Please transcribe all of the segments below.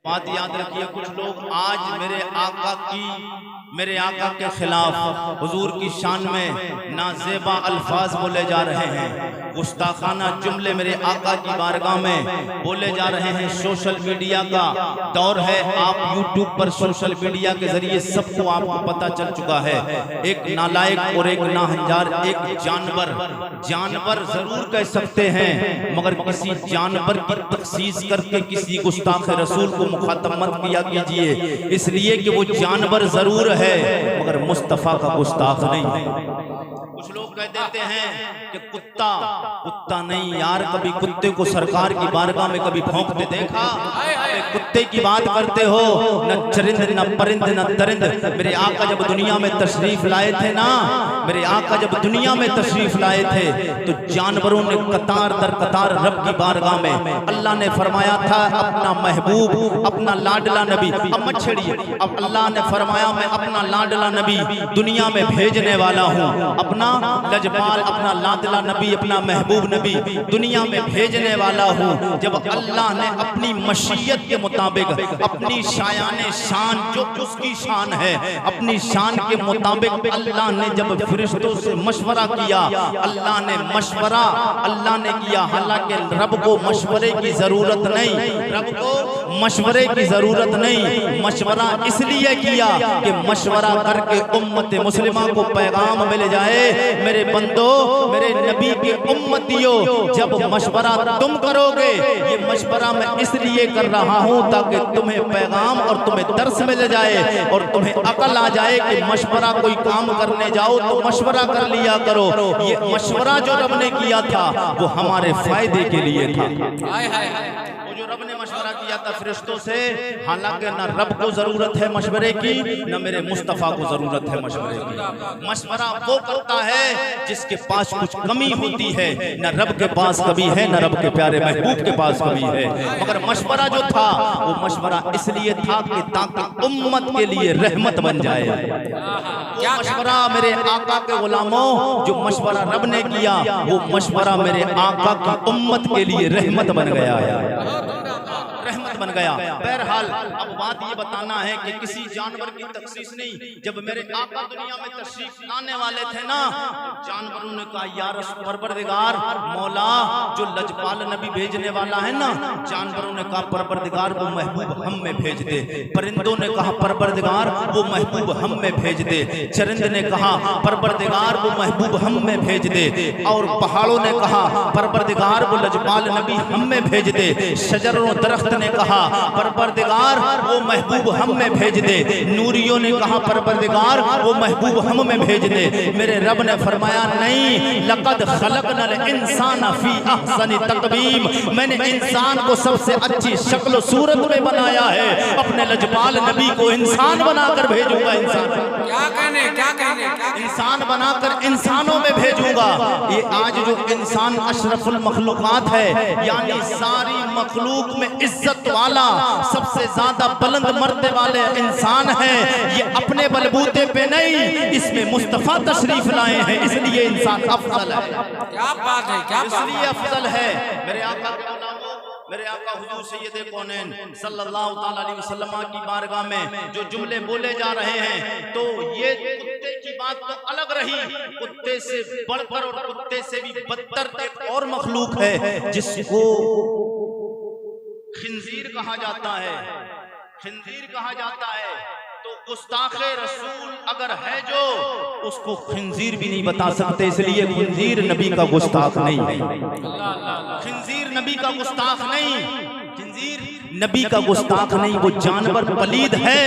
बात याद रखिए, कुछ लोग आज मेरे आका के खिलाफ हुजूर की शान में नाजेबा अल्फाज बोले जा रहे हैं, गुस्ताखाना जुमले मेरे आका की बारगाह में बोले जा रहे हैं। सोशल मीडिया का दौर है, आप यूट्यूब पर सोशल मीडिया के जरिए सबको आपको पता चल चुका है। एक नालायक और एक नाहंजार, एक जानवर जरूर कह सकते हैं, मगर किसी जानवर की तखसीस करके किसी गुस्ताख रसूल को मुखातब मत किया कीजिए, इसलिए कि वो जानवर जरूर है मगर मुस्तफा का गुस्ताख नहीं है। कुछ लोग कह देते हैं कि कुत्ता नहीं यार, कभी कुत्ते को सरकार की बारगाह में कभी भौंकते देखा? कुत्ते की बात करते हो, न चरिंद न परिंद न दरिंद। मेरे आका जब दुनिया में तशरीफ लाए थे ना, मेरे आका जब दुनिया में तशरीफ लाए थे तो जानवरों ने कतार दर कतार रब की बारगाह में, अल्लाह ने फरमाया था अपना महबूब, अपना लाडला नबी, अब मत छेड़िए, अब अल्लाह ने फरमाया मैं अपना लाडला नबी दुनिया में भेजने वाला हूँ, अपना लजपाल, अपना लाडला नबी, अपना महबूब नबी दुनिया में भेजने वाला हूँ। जब अल्लाह ने अपनी मशीयत के मुताबिक, अपनी शायाने शान जो उसकी शान है, अपनी शान के मुताबिक अल्लाह ने जब फरिश्तों से मशवरा किया, अल्लाह ने किया। हालांकि रब को मशवरे की जरूरत नहीं, रब को मशवरे की जरूरत नहीं, मशवरा इसलिए किया कि मशवरा करके उम्मत मुस्लिमा को पैगाम मिल जाए। मेरे बंदो, मेरे नबी के उम्मतियों, जब मशवरा तुम करोगे, ये मशवरा मैं इसलिए कर रहा हूँ ताकि तुम्हें पैगाम और तुम्हें दर्स मिल जाए और तुम्हें अकल आ जाए कि मशवरा कोई काम करने जाओ तो मशवरा कर लिया करो। ये मशवरा जो रब ने किया था वो हमारे फायदे के लिए था। वो जो रब ने मशवरा किया था फरिश्तों से, हालांकि न रब को जरूरत है मशवरे की, न मेरे मुस्तफा को जरूरत है मशवरे की। मशवरा वो करता है जिसके पास कुछ कमी होती है, न रब के पास कमी है, न रब के प्यारे महबूब के पास कमी है। मगर मशवरा जो था वो मशवरा इसलिए था कि ताकि उम्मत के लिए रहमत बन जाए। वो मशवरा मेरे आका के गुलामों, जो मशवरा रब ने किया वो मशवरा मेरे आका की उम्मत के लिए रहमत बन गया है, रहमत बन गया। बहरहाल अब बात ये बताना है कि किसी जानवर की तखसीस नहीं। जब मेरे आका दुनिया में तशरीफ लाने वाले थे ना, जानवरों ने कहा या रसूल परवरदिगार मौला, जो लजपाल नबी भेजने वाला है ना, जानवरों ने कहा परवरदिगार वो महबूब हम में भेज दे। परिंदों ने कहा परवरदिगार वो महबूब हम में भेज दे। चरिंद ने कहा परवरदिगार वो महबूब हम में भेज दे। और पहाड़ों ने कहा परवरदिगार वो लजपाल नबी हम में भेज दे। शजरों दरख्त ने कहा परवरदिगार वो महबूब हम में भेज दे। नूरियों ने कहा परवरदिगार वो महबूब हम में भेज दे। मेरे रब ने फरमाया नहीं, लक़द खलक़नल इंसान फी अहसनि तक़वीम, मैंने इंसान को सबसे अच्छी शक्ल सूरत में बनाया है, अपने लजपाल नबी को इंसान बनाकर भेजूंगा। इंसान बनाकर इंसानों में भेजूंगा। ये आज जो इंसान अशरफुल मखलूकात है, यानी सारी मखलूक में इज्जत वाला, सबसे ज्यादा बुलंद मर्तबे वाले इंसान है, ये अपने बलबूते पे नहीं, इसमें मुस्तफा तशरीफ लाए हैं, इसलिए इंसान अफजल है। क्या बात है, क्या इसलिए अफजल है। मेरे आका के गुलामों, मेरे आका हुजूर सैयद कौनैन सल्लल्लाहु तआला अलैहि वसल्लम की बारगाह में जो जुमले बोले जा रहे हैं, तो ये कुत्ते की बात तो अलग रही, कुत्ते से बढ़कर और कुत्ते से भी बदतर एक और मखलूक है जिसको खिंजीर कहा जाता है। खिंजीर कहा जाता है तो गुस्ताखे रसूल अगर है जो, उसको खिंजीर भी नहीं बता सकते, इसलिए खिंजीर नबी का गुस्ताख नहीं है। खिंजीर नबी का गुस्ताख नहीं, खिंजीर नबी का गुस्ताख नहीं, वो जानवर पलीद है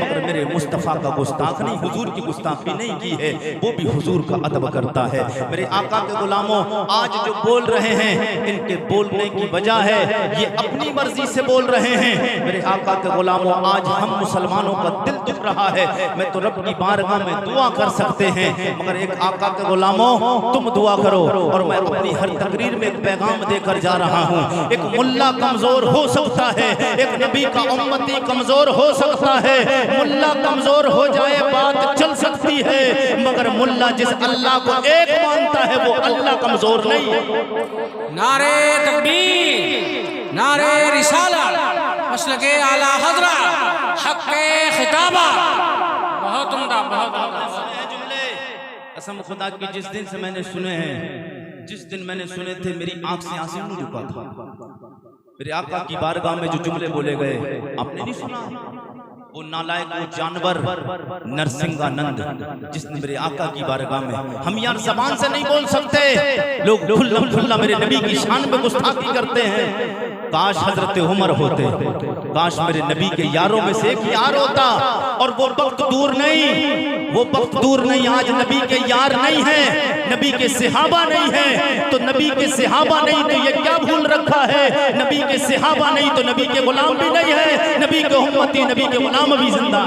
मगर मेरे मुस्तफा का गुस्ताख नहीं, हुजूर की गुस्ताखी नहीं की है, वो भी हुजूर का अदब करता है। मेरे आका के गुलामों, आज जो बोल रहे हैं इनके बोलने की वजह है ये अपनी मर्जी से बोल रहे हैं। मेरे आका के गुलामों, आज हम मुसलमानों का दिल दुख रहा है, मैं तो रब की बारगाह में दुआ कर सकते हैं, मगर एक आका के गुलामों तुम दुआ करो। और मैं अपनी हर तकरीर में एक पैगाम देकर जा रहा हूँ। एक मुल्ला कमजोर हो सकता है, एक नबी का उम्मती कमजोर हो सकता है, मुल्ला कमजोर हो जाए बात चल सकती है, मगर मुल्ला जिस अल्लाह को एक मानता है वो अल्लाह कमजोर नहीं है। नारे तकबीर, नारे रिसालत, मसलके आला हजरा हक़्क़े खिताबा। बहुत उम्दा, बहुत उम्दा जुमले कसम खुदा की जिस दिन से मैंने सुने हैं, जिस दिन मैंने सुने थे मेरी आंख से आंसू नहीं रुका था। मेरे आका की बारगाह में जो जुमले बोले गए आपने नहीं सुना? वो नालायक, वो जानवर नरसिंहानंद जिसने मेरे आका की बारगाह में, हम यार जबान से नहीं बोल सकते, लोग खुल्लम खुल्ला मेरे नबी की शान में गुस्ताखी करते हैं। काश हजरत उमर होते, काश मेरे नबी के यारों में से एक यार होता। और वो वक्त दूर नहीं, वो वक्त दूर नहीं, आज नबी के यार नहीं है, नबी के सहाबा नहीं है। तो नबी के सहाबा नहीं तो ये क्या भूल रखा है? नबी के सहाबा नहीं तो नबी के गुलाम भी नहीं है, नबी के उम्मती, नबी के गुलाम भी जिंदा।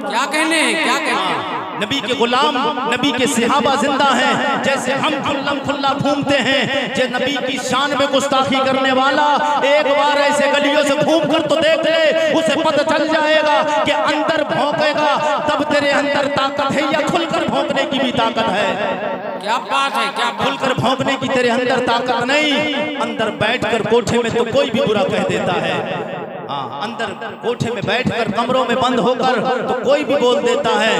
क्या कहने हैं, क्या कहने हैं? नबी के गुलाम, नबी के सहाबा जिंदा हैं। जैसे हम खुल्लम खुल्ला घूमते हैं, जो नबी की शान में गुस्ताखी करने वाला एक बार ऐसे गलियों से घूम कर तो देख ले, उसे पता चल जाएगा कि अंदर भौंकेगा तब तेरे अंदर ताकत है या खुलकर भौंकने की भी ताकत है। क्या बात है, क्या खुलकर भौंकने की तेरे अंदर ताकत नहीं, अंदर बैठकर कोठे में तो कोई भी बुरा कह देता है। हाँ, अंदर कोठे में बैठकर कमरों में बंद होकर तो कोई भी बोल देता है।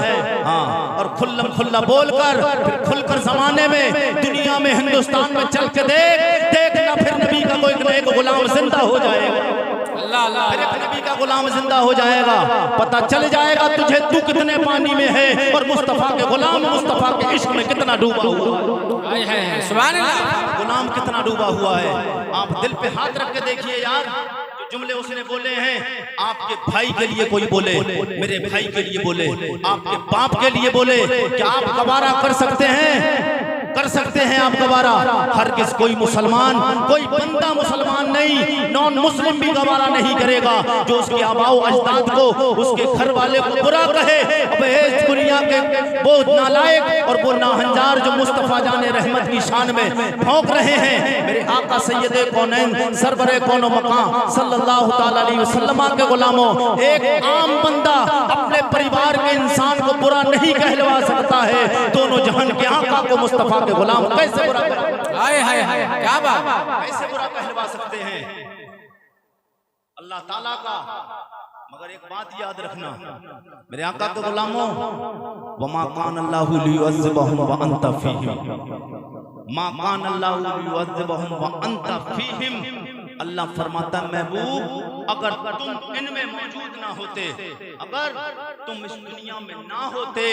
हाँ, और खुल्लम खुल्ला बोलकर फिर खुलकर जमाने में, दुनिया में, हिंदुस्तान में चल के देखना, फिर नबी का कोई न एक गुलाम जिंदा हो जाएगा। फिर एक नबी का गुलाम जिंदा हो जाएगा, पता चल जाएगा तुझे तू कितने पानी में है और मुस्तफा के गुलाम मुस्तफा के इश्क में कितना डूबा हुआ है। सुभान अल्लाह, गुलाम कितना डूबा हुआ है। आप दिल पे हाथ रख के देखिए यार, जुमले उसने बोले हैं, आपके भाई के लिए कोई बोले, मेरे भाई के लिए बोले, आपके बाप के लिए बोले, क्या आप गवारा कर सकते हैं? कर सकते हैं आप गवारा? हर किस कोई मुसलमान, कोई बंदा मुसलमान नहीं, नॉन मुस्लिम भी गवारा नहीं करेगा जो उसके आबाओ अजदाद को, उसके घर वाले को बुरा कहे। अब इस दुनिया के वो नालायक और वो नाहंजार जो मुस्तफा जाने रहमत की शान में भौंक रहे हैं, मेरे आका सैयदे कौनैन सरवरे कौनो मकाम सल्लल्लाहु ताला अलैहि वसल्लम के गुलामों, एक आम बंदा अपने परिवार के इंसान को बुरा नहीं कहलवा सकता है, दोनों जहान के आका को मुस्तफा के गुलाम कैसे बुरा हाय हाय हाय, क्या बात, कैसे बुरा कहलवा सकते हैं अल्लाह ताला का। मगर एक बात याद रखना मेरे आका के गुलामों, वमा कान अल्लाहु लियुअज़्ज़िबहुम व अंता फीहिम, मा कान अल्लाहु लियुअज़्ज़िबहुम व अंता फीहिम। अल्लाह फरमाता महबूब, अगर तुम इनमें मौजूद ना होते, अगर तुम इस दुनिया में ना होते,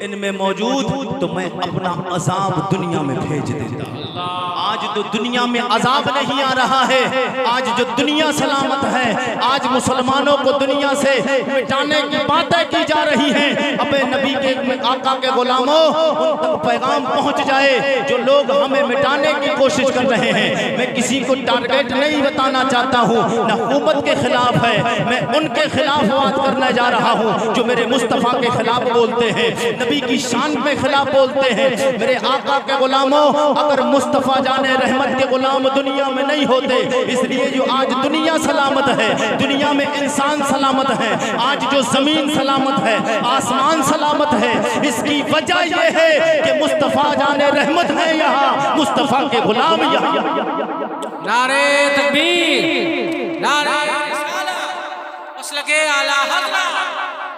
इनमें मौजूद, तो मैं अपना अजाब दुनिया में भेज देता। आज तो दुनिया में अजाब नहीं आ रहा है, आज जो दुनिया सलामत है, आज मुसलमानों को दुनिया से मिटाने की बातें की जा रही हैं। अबे नबी के आका के गुलामों, उन तक पैगाम पहुंच जाए जो लोग हमें मिटाने की कोशिश कर रहे हैं। मैं किसी को टारगेट नहीं बताना चाहता हूँ, न हुकूमत के खिलाफ है, मैं उनके खिलाफ बात करने जा रहा हूँ जो मेरे मुस्तफा के खिलाफ बोलते हैं, नबी की शान में खिलाफ बोलते हैं। मेरे आका के गुलामों, अगर मुस्तफा जाने रहमत के गुलाम दुनिया में नहीं होते, इसलिए जो आज दुनिया सलामत है, दुनिया में इंसान सलामत है, आज जो जमीन सलामत है, आसमान सलामत है, इसकी वजह यह है कि मुस्तफा जाने रहमत है यहाँ, मुस्तफा के गुलाम यहाँ। नारे तकबीर, नारे मसलके आला हज़रा,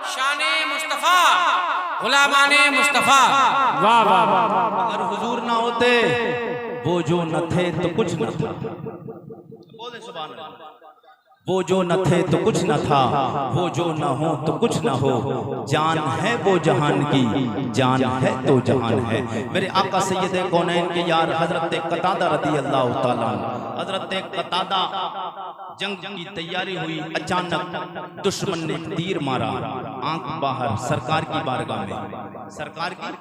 शाने मुस्तफा, गुलामाने मुस्तफा। वाह वाह वाह। अगर हुजूर ना होते, वो जो न थे तो कुछ न था। बोले सुभान अल्लाह। वो जो न थे तो कुछ न था, वो जो न हो तो कुछ न हो, जान है वो जहान की, जान है तो जहान है। मेरे आका सैयदे कौनैन के यार हजरत कतादा रज़ी अल्लाह ताला, हजरत कतादा जंग की तैयारी हुई, अचानक दुश्मन ने तीर मारा, आंख बाहर, सरकार की बारगाह में, सरकार की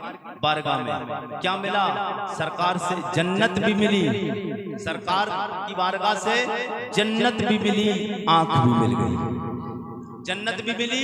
बारगाह में क्या मिला? सरकार से जन्नत भी मिली, सरकार की बारगाह से जन्नत भी मिली, आंख भी मिल गई। जन्नत भी मिली,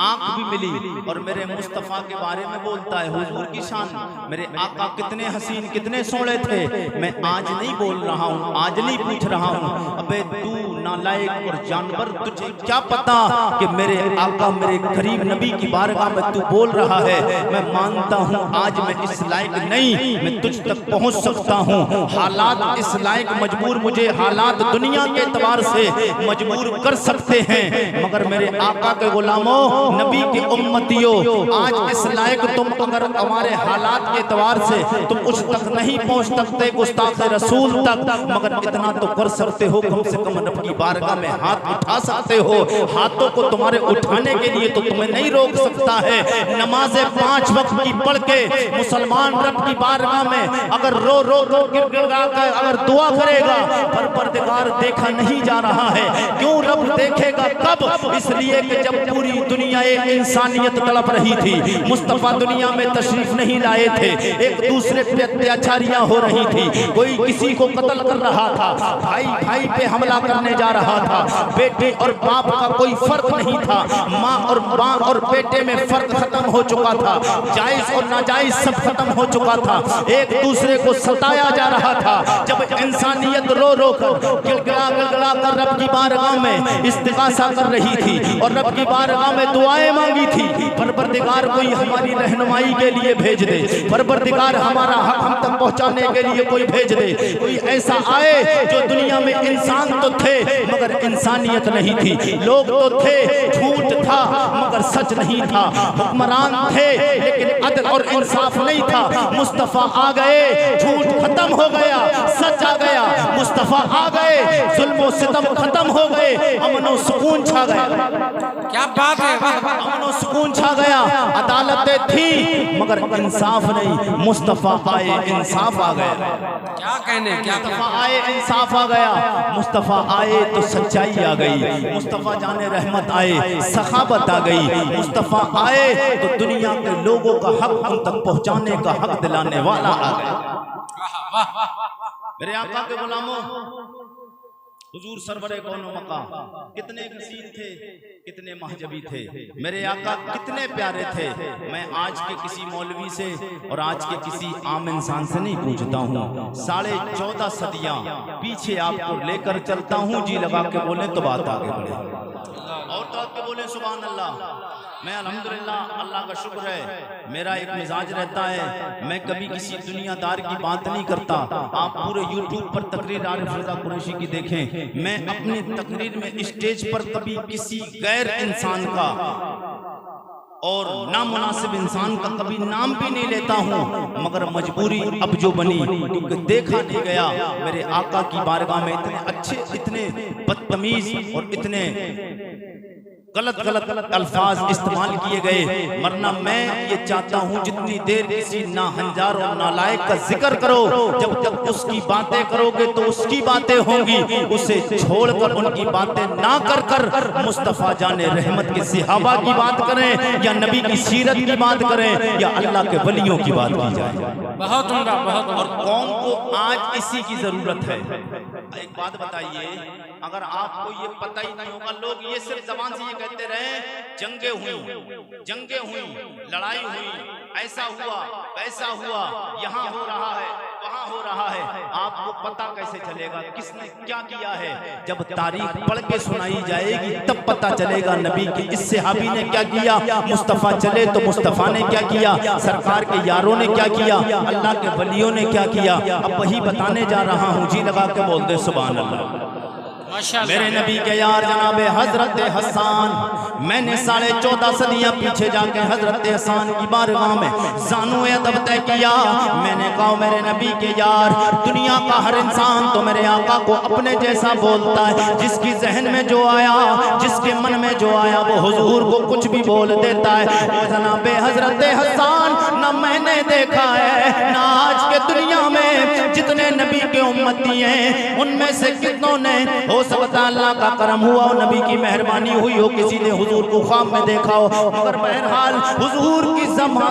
आंख भी मिली, और मेरे मुस्तफ़ा के बारे में बोलता है हुजूर की शान। मेरे आका कितने हसीन कितने सोने थे। मैं आज नहीं बोल रहा हूँ, आज नहीं पूछ रहा हूँ। अबे तू नालायक और जानवर, तुझे क्या पता कि मेरे आका मेरे करीम नबी की बारगाह में तू बोल रहा है। मैं मानता हूँ आज मैं इस लायक नहीं, मैं तुझ तक पहुँच सकता हूँ। हालात इस लायक मजबूर, मुझे हालात दुनिया के एतबार से मजबूर कर सकते हैं, मगर मेरे आका के गुलामों, नबी के उम्मतियों, आज इस लायक तुम अगर हमारे हालात के एतबार से तुम उस तक नहीं पहुंच सकते, गुस्ताख रसूल तक, मगर इतना तो कर सकते हो, कम से कम रब की बारगाह में हाथ उठा सकते हो। हाथों को तुम्हारे उठाने के लिए तो तुम्हें नहीं रोक सकता है। नमाजें 5 वक्त की पढ़ के मुसलमान रब की बारगाह में अगर रो रो रो गिड़गिड़ा कर अगर दुआ करेगा, पर परदिगार देखा नहीं जा रहा है। क्यों रब देखेगा कब? इसलिए कि जब पूरी दुनिया एक इंसानियत तड़प रही थी, मुस्तफा दुनिया में तशरीफ नहीं लाए थे, एक दूसरे पे अत्याचारियां हो रही थी, कोई किसी को कत्ल कर रहा था, भाई भाई पे हमला करने जा रहा था, बेटे और बाप का कोई फर्क नहीं था, माँ और बेटे में फर्क खत्म हो चुका था, जायज और नाजायज सब खत्म हो चुका था, एक दूसरे को सताया जा रहा था। जब इंसानियत रो रो कर गिड़गिड़ा गिड़गिड़ा कर रब की बारगाह में इस्तिगासा कर रही थी और रब की बारगाह में दुआएं मांगी थी, परवरदिगार कोई हमारी रहनुमाई के लिए भेज दे, परवरदिगार हमारा हक हम तक पहुंचाने के लिए कोई भेज दे, कोई ऐसा आए जो दुनिया में इंसान तो थे मगर इंसानियत नहीं थी, लोग तो थे, झूठ था मगर सच नहीं था, हुक्मरान थे लेकिन अदल और इंसाफ नहीं था। मुस्तफा आ गए, झूठ खत्म हो गया, सच आ गया, मुस्तफा आ गए, जुल्म सितम खत्म हो गए, अमन और सुकून छा गया। क्या बात है, अमन और सुकून छा गया। अदालतें थी मगर इंसाफ नहीं, मुस्तफा आए, इंसाफ आ गया। क्या कहने, क्या मुस्तफा आए, इंसाफ आ गया। मुस्तफा आए तो सच्चाई आ गई, मुस्तफा जाने रहमत आए, सखावत आ गई, मुस्तफा आए तो दुनिया के लोगों का हक उन तक पहुंचाने का हक दिलाने वाला आ गया। मेरे आका के गुलामों, हुजूर सरवरे कौनो मका कितने हसीन थे, कितने महजबी थे, मेरे आका कितने प्यारे थे। मैं आज के किसी मौलवी से और आज के किसी आम इंसान से नहीं पूछता हूँ, 14.5 सदियाँ पीछे आपको लेकर चलता हूँ। जी लगा के बोले तो बात आगे बढ़े, और तो आपके बोले सुभान अल्लाह। मैं अल्हम्दुलिल्लाह, अल्लाह का शुक्र है, मेरा एक मिजाज रहता है, मैं कभी किसी दुनियादार की बात नहीं करता। आप पूरे YouTube पर तकरीर आरिफ रज़ा कुरैशी की देखें, मैं अपनी तकरीर में स्टेज पर कभी किसी गैर इंसान का और नामुनासिब इंसान का कभी नाम भी नहीं लेता हूँ, मगर मजबूरी अब जो बनी, क्योंकि देखा नहीं गया मेरे आका की बारगाह में इतने अच्छे, इतने बदतमीज और इतने गलत अल्फाज इस्तेमाल किए गए। वरना मैं ये चाहता हूँ जितनी देर किसी नाहंजार और नालायक का जिक्र करो, जब तक उसकी बातें करोगे तो उसकी बातें होंगी, उसे छोड़कर उनकी बातें ना कर मुस्तफा जाने रहमत के सहाबा की बात करें या नबी की सीरत की बात करें या अल्लाह के वलियों की बात की जाए। बहुत उम्दा, बहुत। और कौम को आज इसी की जरूरत है। एक बात बताइए, अगर आपको ये पता ही नहीं होगा, लोग ये सिर्फ जबान से ये कहते रहे जंगे हुई, लड़ाई हुई, ऐसा हुआ वैसा हुआ, यहाँ हो रहा है वहाँ हो रहा है, आपको पता कैसे चलेगा किसने क्या किया है? जब तारीख पढ़ के सुनाई जाएगी तब पता चलेगा नबी के इस सहाबी ने क्या किया, मुस्तफा चले तो मुस्तफा ने क्या किया, सरकार के यारों ने क्या किया, अल्लाह के वलियों ने क्या किया। अब वही बताने जा रहा हूँ। जी लगा के बोल दे सुभान अल्लाह। मेरे नबी के यार जनाबे हजरत हसन, मैंने 14.5 सदियां पीछे जाके हजरत हसन की बारगाह में जानू अदब तय किया। मैंने कहा मेरे नबी के यार, दुनिया का हर इंसान तो मेरे आका को अपने जैसा बोलता है, जिसकी जहन में जो आया, जिसके मन में जो आया वो हुजूर को कुछ भी बोल देता है। जनाबे हजरत हसन न मैंने देखा है ना आज के दुनिया में जितने नबी के उम्मती हैं उनमें से कितनों ने, हो सकता अल्लाह का करम हुआ हो, नबी की मेहरबानी हुई हो, किसी ने हुजूर हुजूर को ख्वाब में देखा हो, मगर बहरहाल हुजूर की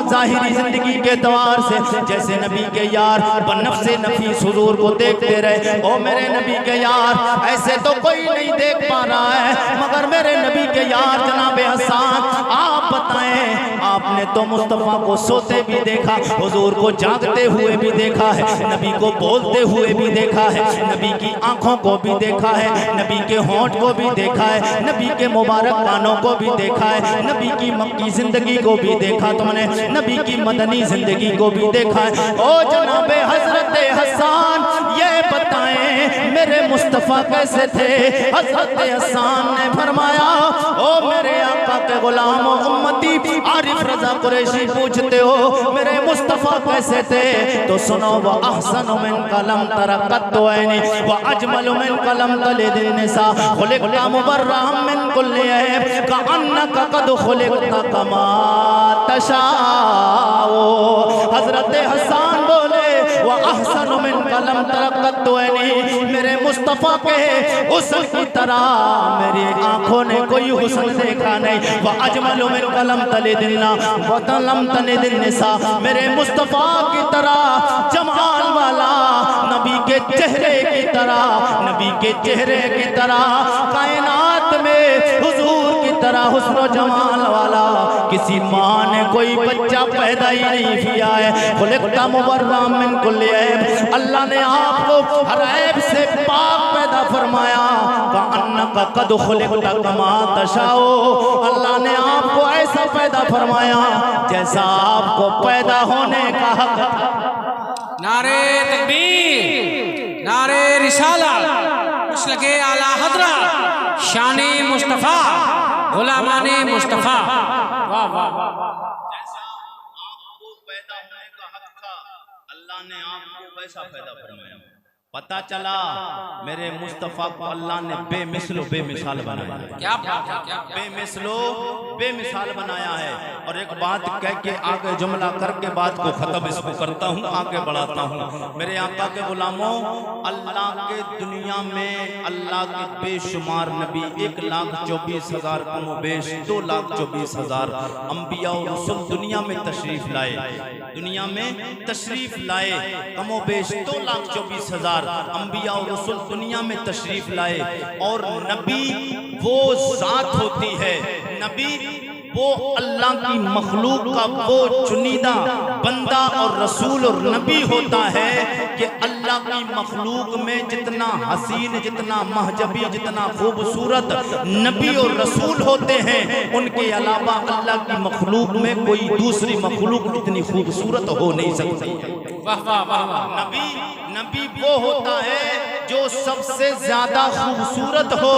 ज़ाहिरी जिंदगी के द्वार से जैसे नबी के यार बनफ्से नफीस हुजूर को देखते रहे। ओ मेरे नबी के यार ऐसे तो कोई नहीं देख पा रहा है, मगर मेरे नबी के यार जनाब हसन आप बताएं, आपने तो मुस्तफ़ा को सोते भी देखा, हुजूर को जागते हुए भी देखा है, नबी को बोलते हुए भी देखा है, नबी की आंखों को भी देखा है, नबी के होंठ को भी देखा है, नबी के मुबारक कानों को भी देखा है, नबी की मक्की जिंदगी को भी देखा तुमने, नबी की मदनी जिंदगी को भी देखा है। ओ जनाबे हजरत हसन ये बताएं मेरे मुस्तफ़ा कैसे थे? हजरत हसन ने फरमाया, ओ मेरे आका के गुलाम उम्मती आरिफ रजा कुरैशी पूछते हो मेरे मुस्तफ़ा कैसे थे? तो सुनो, व अहसनु मिन कलम तरकत ऐनी व अजमलु मिन कलम तलिदिन निसा खुलिक़ता मुबर्रअम मिन कुल्ली ऐब कअन्नका कद खुलिक़ता कमा तशाओ। हजरत हसन बोले, व अहसनु मिन कलम तरकत ऐनी, मेरे मुस्तफ़ा के हुस्न की तरह मेरी आंखों ने कोई हुस्न देखा नहीं। व अजमलु मिन कलम तलिदिन व कलम तलिदिन निसा, मेरे मुस्तफ़ा की तरह जमाल वाला नबी के चेहरे की तरह, नबी के चेहरे की तरह कायनात में हुजूर की तरह हुस्न जमाल वाला किसी माँ ने कोई बच्चा पैदा ही नहीं किया है। खुलिक़ता मुबर्रअम मिन कुल्ली ऐब, अल्लाह ने आपको हर ऐब से पाक पैदा फरमाया। कअन्नका कद खुलिक़ता कमा तशाओ, अल्लाह ने आपको ऐसा पैदा फरमाया जैसा आपको पैदा होने का हक था। नारे तकबीर, नारे रिसाला, कुछ लगे आला हजरत, शाने मुस्तफ़ा, गुलामाने मुस्तफ़ा। वाह वाह वाह। जैसा आपको पैदा होने का हक था, अल्लाह ने आपको वैसा पैदा फरमाया। पता चला मेरे मुस्तफ़ा को अल्लाह ने बेमिसलो बेमिसाल बनाया है। क्या बात है, क्या बेमिसलो बेमिसाल बनाया है। और एक बात कह के आगे जुमला करके बात को खत्म इसको करता हूँ, आगे बढ़ाता हूँ। मेरे आका के गुलामों, अल्लाह के दुनिया में अल्लाह के बेशुमार नबी 1,24,000 कमोबेश 2,24,000 अम्बिया और रसूल दुनिया में तशरीफ लाए, दुनिया में तशरीफ लाए। कमोबेश 2,24,000 अंबिया और रसूल दुनिया में तशरीफ लाए। और नबी वो जात होती है, नबी वो अल्लाह की मखलूक का वो चुनीदा बंदा और रसूल और नबी होता है कि अल्लाह की मखलूक में जितना हसीन, जितना महजबी, जितना खूबसूरत नबी और रसूल होते हैं, उनके अलावा अल्लाह की मखलूक में कोई दूसरी मखलूक इतनी खूबसूरत हो नहीं सकती। वाह वाह वाह वाह। नबी वो होता है जो सबसे ज्यादा खूबसूरत हो।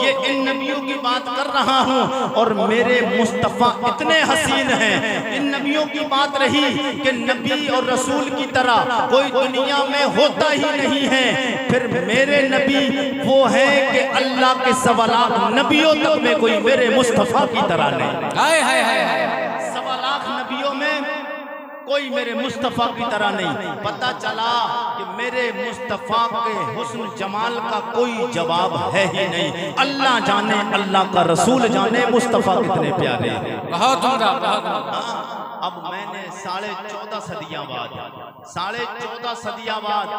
ये इन नबियों की बात कर रहा हूँ। और मेरे मुस्तफ़ा इतने हसीन हैं, इन नबियों की बात रही कि नबी और रसूल की तरह कोई दुनिया में होता ही नहीं है। फिर मेरे नबी वो है कि अल्लाह के 1.25 लाख नबियों तक में कोई मेरे मुस्तफ़ा की तरह नहीं। हाय हाय हाय हाय। 1.25 लाख नबियों में कोई मेरे मुस्तफ़ा की तरह नहीं। पता चला कि मेरे मुस्तफ़ा के हुस्न जमाल का कोई जवाब है ही नहीं। अल्लाह जाने, अल्लाह का रसूल जाने मुस्तफ़ा कितने प्यारे हैं। बहुत उम्दा, बहुत उम्दा। अब मैंने 14.5 सदियां बाद, 14.5 सदियां बाद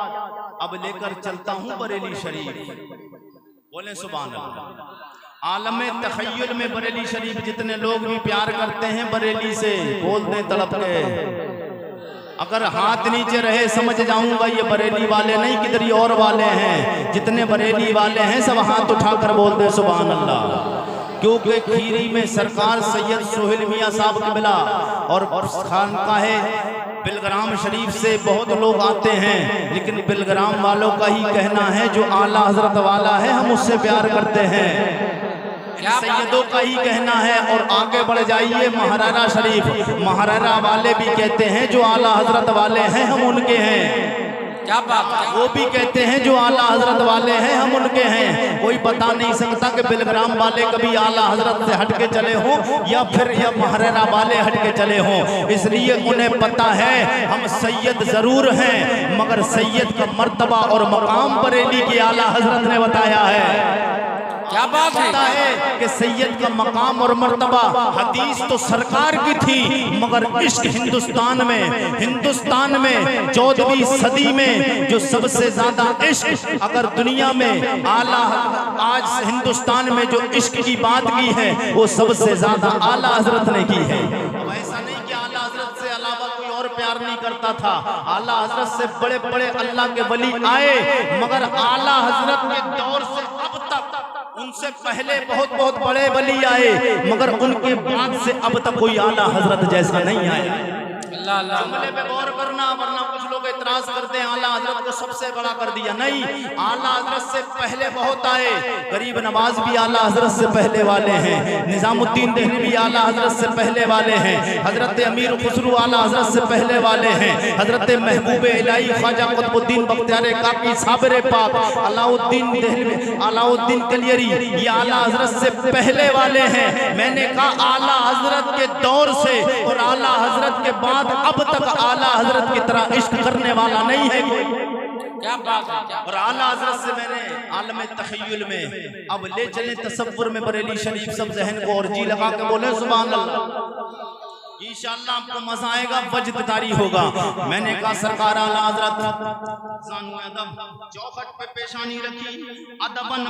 अब लेकर चलता हूँ बरेली शरीफ। बोले सुभान अल्लाह। आलम तखय्युल में बरेली शरीफ जितने लोग भी प्यार करते हैं बरेली से, बोल दें तड़प के। अगर हाथ नीचे रहे समझ जाऊंगा ये बरेली वाले नहीं किधर और वाले हैं। जितने बरेली वाले हैं सब हाथ उठाकर बोल दे सुभान अल्लाह। क्योंकि खीरी में सरकार सैयद सोहेल मियाँ साहब किबला और खानकाहे बिलग्राम शरीफ से बहुत लोग आते हैं, लेकिन बिलग्राम वालों का ही कहना है जो आला हजरत वाला है हम उससे प्यार करते हैं। सैयदों का ही कहना है। और आगे बढ़ जाइए महाराणा शरीफ, महाराणा वाले भी कहते हैं जो आला हजरत वाले हैं हम उनके हैं। क्या बात है। वो भी कहते हैं जो आला हजरत वाले हैं हम उनके हैं। कोई बता नहीं सकता कि बिलग्राम वाले कभी आला हजरत से हटके चले हों या फिर या महाराणा वाले हटके चले हों। इसलिए उन्हें पता है हम सैयद जरूर हैं, मगर सैयद का मर्तबा और मकाम बरेली की आला हजरत ने बताया है। क्या बात है। पता है कि सैयद का मकाम और मर्तबा हदीस तो सरकार की थी, मगर इश्क हिंदुस्तान में 14वीं सदी में जो सबसे ज्यादा इश्क अगर दुनिया में आला आज हिंदुस्तान में जो इश्क की बात की है वो सबसे ज्यादा आला हजरत ने की है। अब ऐसा नहीं कि आला हजरत से अलावा कोई और प्यार नहीं करता था। आला हजरत से बड़े बड़े अल्लाह के वली आए, मगर आला हजरत के दौर से अब तक उनसे पहले बहुत बहुत बड़े वली आए, मगर उनके बाद से अब तक कोई आला हजरत जैसा नहीं आया। जुमले पे गौर करना, वरना कुछ लोग इतराज करते हैं आला हजरत को सबसे बड़ा कर दिया। नहीं, आला हजरत से पहले बहुत आए। गरीब नवाज भी आला हजरत से पहले वाले हैं, निजामुद्दीन देहरी भी आला हजरत से पहले वाले हैं, हजरत अमीर खुसरू आला हजरत से पहले वाले हैं, हजरत महबूब इलाही ख्वाजा कुतुबुद्दीन बख्तियार काकी साबिर पाक अलाउद्दीन देहरी अलाउद्दीन कलियरी ये आला हजरत से पहले वाले हैं। मैंने कहा आला हजरत के दौर से और आला हजरत के बाद अब तक आला हजरत की तरह इश्क करने वाला नहीं है कोई। क्या बात है। और आला हजरत से मैंने आलम तखय्युल में अब ले चले तसव्वुर में बरेली शरीफ सब जहन को और जी लगा के बोले सुभान अल्लाह। इंशाअल्लाह आपको मजा आएगा, वजददारी होगा। मैंने कहा सरकार आला हजरत चौखट पे पेशानी रखी, अदबन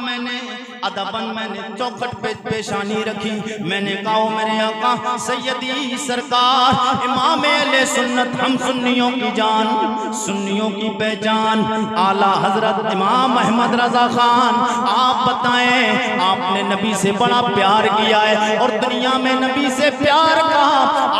मैंने चौखट पे पेशानी रखी। मैंने कहा मेरे आका सैयदी सरकार इमाम अहले सुन्नत हम सुन्नियों की जान, सुन्नियों की पहचान आला हजरत इमाम अहमद रजा खान, आप बताएं आपने नबी से बड़ा प्यार किया है और दुनिया में नबी से प्यार का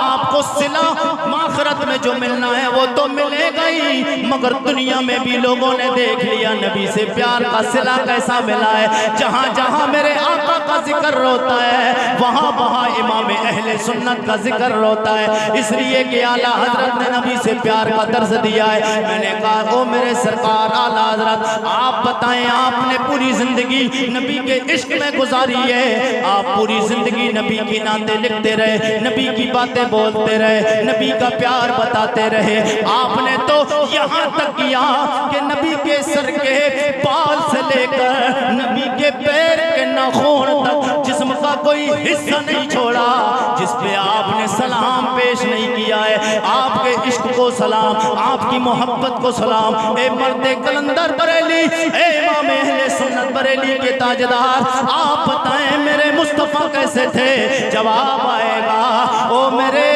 आपको सिला माखरत में जो मिलना है वो तो मिलेगा ही, मगर दुनिया में भी लोगों ने देख लिया नबी से प्यार का सिला कैसा मिला है। जहां जहां मेरे आका का जिक्र होता है वहां वहां इमाम अहले सुन्नत का जिक्र होता है, इसलिए कि आला हजरत ने नबी से प्यार का दर्ज दिया है। मैंने कहा ओ मेरे सरकार आला हजरत आप बताएं आपने पूरी जिंदगी नबी के इश्क में गुजारी है, आप पूरी जिंदगी नबी की नाते लिखते रहे, नबी की बातें बोलते रहे, नबी का प्यार बताते रहे। आपने तो यहाँ तक किया कि नबी के सर के बाल से लेकर नबी के पैर के नाखून तक जिस्म का कोई हिस्सा नहीं छोड़ा जिस पे आपने सलाम पेश नहीं किया है। आपके इश्क को सलाम, आपकी मोहब्बत को सलाम। ए मर्दे कलंदर बरेली, ए इमाम अहले सुन्नत बरेली के ताजदार, आप बताएं मेरे मुस्तफा कैसे थे? जवाब आएगा ओ मेरे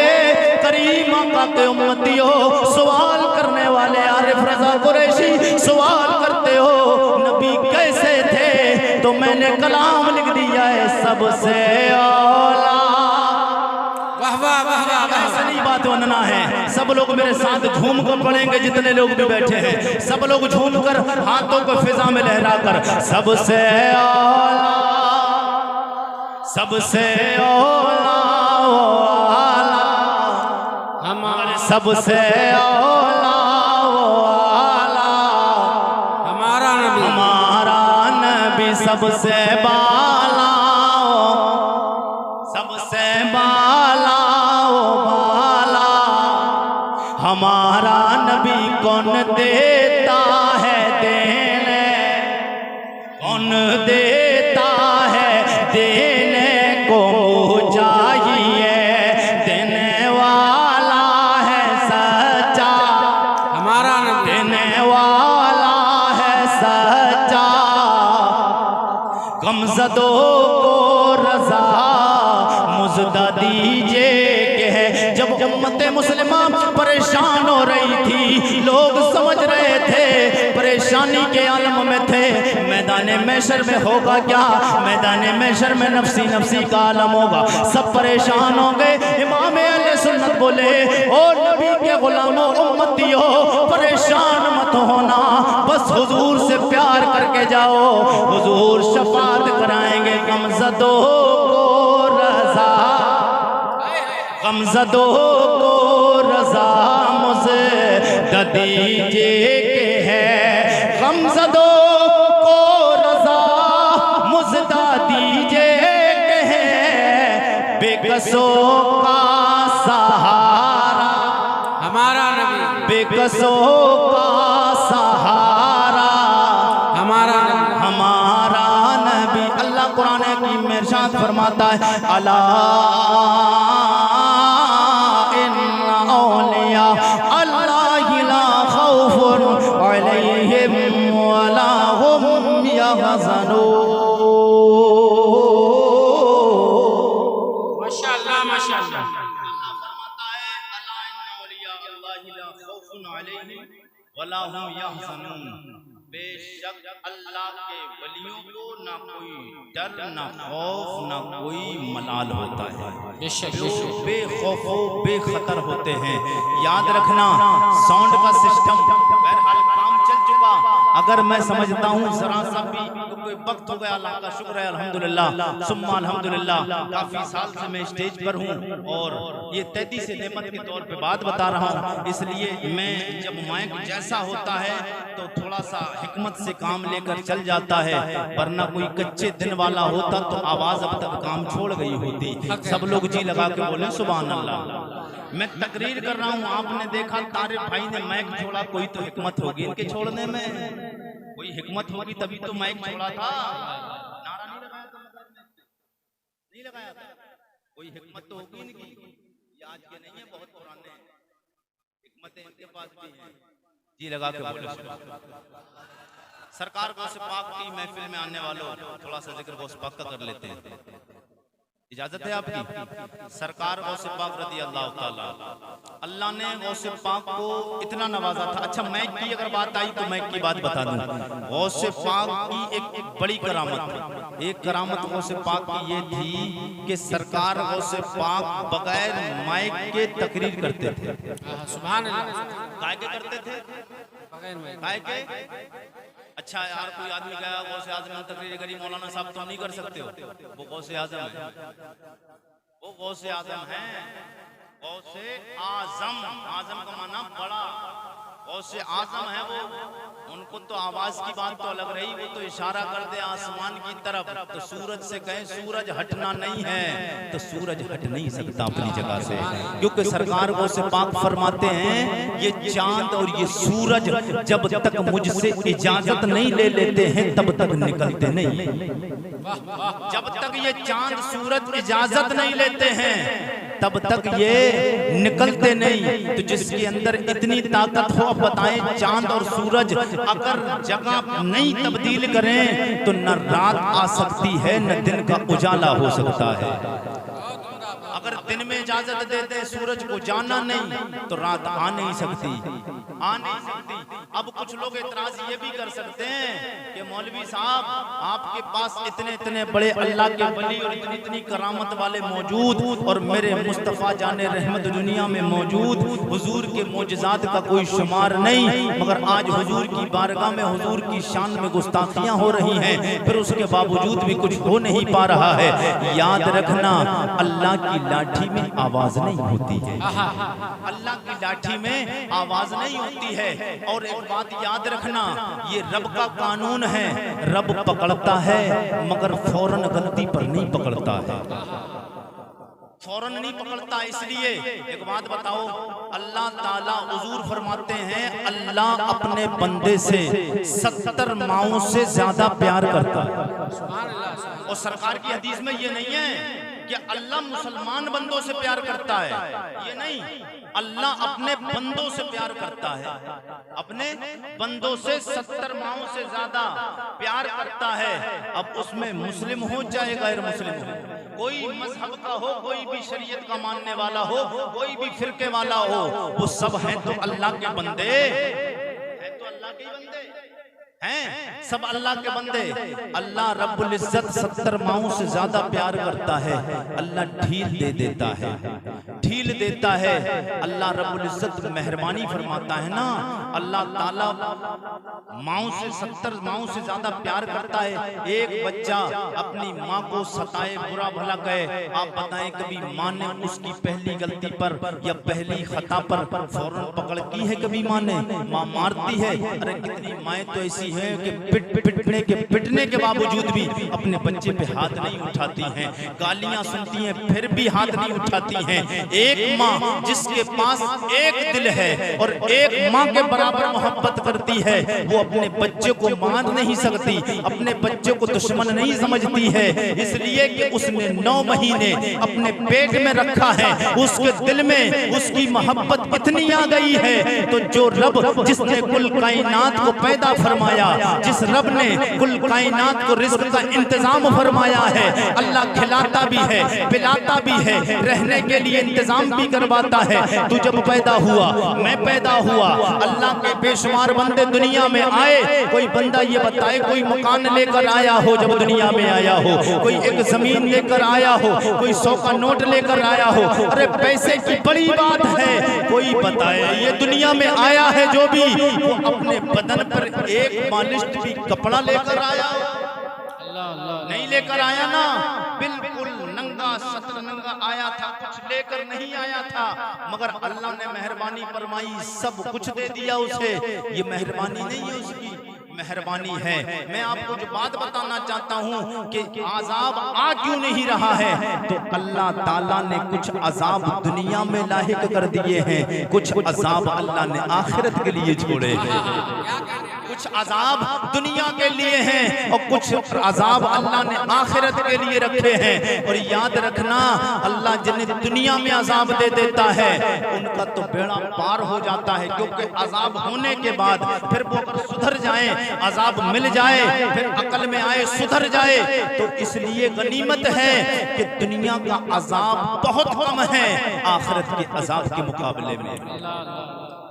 करीम आका के उम्मतियों, सवाल करने वाले आरिफ रजा कुरैशी सवाल करते हो नबी कैसे थे, तो मैंने कलाम लिख दिया है सबसे औला। वाह वाह वाह वाह, असली बात वंदना है। सब लोग मेरे साथ झूम कर पढ़ेंगे, जितने लोग भी बैठे हैं सब लोग झूम कर हाथों को फिजा में लहरा कर सबसे औला, सबसे औला हमारे, सबसे औला हमारा नबी सबसे बाला, सबसे बाला बाला हमारा नबी। कौन देता है देने, कौन देता है देने को चाहिए, देने वाला है सच्चा हमारा नबी, देने वाला है सच्चा। गमज़दों को रज़ा मुज़दा दीजिए कि है जब उम्मत मुस्लिमा परेशान हो रही थी, लोग समझ रहे थे परेशानी के आलम में थे, मैदान महशर में होगा क्या, मैदान महशर में नफसी नफसी का आलम होगा, सब परेशान हो गए। इमाम अहले सुन्नत बोले ओ नबी के गुलामों उम्मतियों परेशान मत होना, बस हुजूर से प्यार करके जाओ, हुजूर शफाअत कराएंगे। गमज़दों को रज़ा, गमज़दों को रज़ा मुझे दीजिए के है, गमज़दों को रज़ा मुझदा दीजिए के है, बेकसों का सहारा हमारा नबी, बेकसों का सहारा हमारा नबी, हमारा नबी। अल्लाह को फरमाता है अला इन्ना औलिया अल्लाहि ला खौफुन अलैहिम वला हुम यहज़नून। माशाअल्लाह माशाअल्लाह। वला हुम यहज़नून। बेशक अल्लाह के वलियों को ना कोई डर ना खौफ ना कोई मलाल होता है, बेशक जो बेखौफ बेखतर होते हैं। याद रखना साउंड का सिस्टम बहरहाल काम चल चुका, अगर मैं समझता हूँ जरा सा भी कोई वक्त हो गया, अल्लाह का शुक्र है अल्हम्दुलिल्लाह सुम्मा अल्हम्दुलिल्लाह। काफी साल से मैं स्टेज पर हूँ और ये 33 नेमत के तौर पे बात बता रहा हूँ, इसलिए मैं जब माइक जैसा होता है तो थोड़ा सा हिकमत से काम लेकर चल जाता है, वरना कोई कच्चे दिन वाला होता तो आवाज अब तक काम छोड़ गई होती। सब लोग जी लगा के बोले सुभान अल्लाह। मैं तकरीर कर रहा हूँ, आपने देखा तारिक भाई ने माइक छोड़ा, कोई तो हिकमत होगी इनके छोड़ने में, कोई हिकमत होगी तभी तो माइक छोड़ा था। नारा नहीं लगाया था, नहीं लगाया था, कोई हिकमत तो होगी इनकी। ये आज के नहीं है, बहुत पुराने हिकमतें इनके पास भी हैं। जी लगा के बोले सरकार गौसे पाक की महफिल में आने वालों थोड़ा सा जिक्र गौसे पाक का कर लेते हैं, इजाजत है आपकी। सरकार गौसे पाक रज़ी अल्लाह ताला, अल्लाह ने गौसे पाक को इतना नवाजा था। अच्छा मैक की अगर बात आई तो मैक की बात बता दूं। गौसे पाक की एक बड़ी करामत थी, एक करामत गौसे पाक की ये थी कि सरकार गौसे पाक बगैर माइक के तकरीर करते थे। सुभान अल्लाह। काय के करते थे? बगैर माइक। काय के? अच्छा यार कोई आदमी गया गौसे आजम में तकरीर करी, मौलाना साहब तो नहीं कर सकते हो, वो गौसे आजम है, वो गौसे आजम है। गौसे आजम, आजम का माना बड़ा, गौसे आजम है वो। उनको तो आवाज की बात तो अलग रही, वो तो इशारा कर दे आसमान की तरफ, तो सूरज से कहें सूरज हटना नहीं है तो सूरज हट नहीं सकता अपनी जगह से, क्योंकि सरकार गौसे पाक फरमाते हैं ये चांद और ये सूरज जब तक मुझसे इजाजत नहीं ले लेते हैं तब तक निकलते नहीं। जब तक ये चांद सूरज इजाजत नहीं लेते हैं तब तक ये निकलते नहीं। तो जिसके अंदर इतनी ताकत हो, अब बताएं चांद और सूरज अगर जगह नहीं तब्दील करें तो न रात आ सकती है न दिन का उजाला हो सकता है। अगर दिन में इजाजत देते सूरज को जाना नहीं तो रात आ नहीं सकती, आ नहीं सकती। अब कुछ लोग एतराज ये भी कर सकते हैं कि मौलवी साहब आपके पास इतने इतने बड़े अल्लाह के वली और इतनी इतनी करामत वाले मौजूद और मेरे मुस्तफ़ा जाने रहमत दुनिया में मौजूद, हुजूर के मौजज़ात का कोई शुमार नहीं, मगर आज हुजूर की बारगाह में हुजूर की शान में गुस्ताखियां हो रही हैं, फिर उसके बावजूद भी कुछ हो नहीं पा रहा है। याद रखना अल्लाह की लाठी में आवाज नहीं होती है, अल्लाह की लाठी में आवाज नहीं होती है। और एक बात याद रखना, ये रब का कानून है, रब पकड़ता है मगर फौरन गलती पर नहीं पकड़ता है, फौरन नहीं पकड़ता। इसलिए एक बात बताओ, अल्लाह ताला हुजूर फरमाते हैं अल्लाह अपने बंदे से 70 माओं से ज्यादा प्यार करता है। और सरकार की हदीस में ये नहीं है कि अल्लाह मुसलमान बंदों से प्यार करता है, ये नहीं, अल्लाह अपने बंदों से प्यार करता है, अपने बंदों से 70 माओं से ज्यादा प्यार करता है। अब उसमें मुस्लिम हो चाहे गैर मुस्लिम हो, कोई मजहब का हो, कोई भी शरीयत का मानने वाला हो, कोई भी फिरके वाला हो, वो सब हैं तो अल्लाह के बंदे हैं, तो अल्लाह के बंदे हैं, सब अल्लाह के बंदे। अल्लाह रब्बुल इज्जत 70 माओं से ज्यादा प्यार करता है, अल्लाह ढील दे देता है, ढील देता है। अल्लाह रब्बुल इज्जत मेहरबानी फरमाता है ना, अल्लाह ताला माओं से 70 माओं से ज्यादा प्यार करता है। एक बच्चा अपनी माँ को सताए, बुरा भला कहे, आप बताएं कभी माँ ने उसकी पहली गलती पर या पहली खता पर फौरन पकड़ की है? कभी माँ ने, माँ मारती है। अरे कितनी माएँ तो ऐसी हैं कि पिटने के बावजूद भी अपने बच्चे पे हाथ नहीं उठाती हैं, गालियां सुनती हैं फिर भी हाथ नहीं उठाती हैं। एक माँ जिसके पास एक दिल है और एक माँ के बराबर मोहब्बत करती है, वो अपने बच्चे को मार नहीं सकती, अपने बच्चे को दुश्मन नहीं समझती है, इसलिए कि उसने 9 महीने अपने पेट में रखा है, उसके दिल में उसकी मोहब्बत इतनी आ गई है। तो जो रब जिसने कुल कायनात को पैदा फरमाया, जिस रब ने कुल कायनात को रिज़्क़ का इंतजाम फरमाया है, अल्लाह खिलाता भी है, पिलाता भी है, रहने के लिए इंतजाम भी करवाता है। तू जब पैदा हुआ, मैं पैदा हुआ, अल्लाह के बेशुमार बंदे दुनिया में आए, कोई बंदा ये बताए कोई मकान लेकर आया हो जब दुनिया में आया हो, कोई एक जमीन लेकर आया हो, कोई 100 का नोट लेकर आया हो, अरे पैसे की बड़ी बात है, कोई बताए ये दुनिया में आया है जो भी, वो अपने बदन पर एक मालिश भी कपड़ा लेकर आया नहीं लेकर आया ना, बिल्कुल नंगा सतर नंगा आया था, कुछ लेकर नहीं आया था, मगर अल्लाह ने मेहरबानी फरमाई, सब कुछ दे दिया उसे। ये मेहरबानी नहीं है उसकी, मेहरबानी है। मैं आपको जो बात बताना चाहता हूँ कि अजाब आ क्यों नहीं रहा है, तो अल्लाह ताला ने कुछ अजाब दुनिया में लाहिक कर दिए हैं, कुछ अजाब अल्लाह ने आखिरत के लिए छोड़े हैं। कुछ अजाब दुनिया के लिए हैं और कुछ अजाब अल्लाह ने आखिरत के लिए रखे हैं। और याद रखना, अल्लाह जिन्हें दुनिया में अजाब दे देता है उनका तो बेड़ा पार हो जाता है, क्योंकि अजाब होने के बाद फिर वो अगर सुधर जाए, अजाब मिल जाए, फिर अकल में आए, सुधर जाए, तो इसलिए गनीमत है कि दुनिया का अजाब बहुत कम है आखिरत के अजाब के मुकाबले में।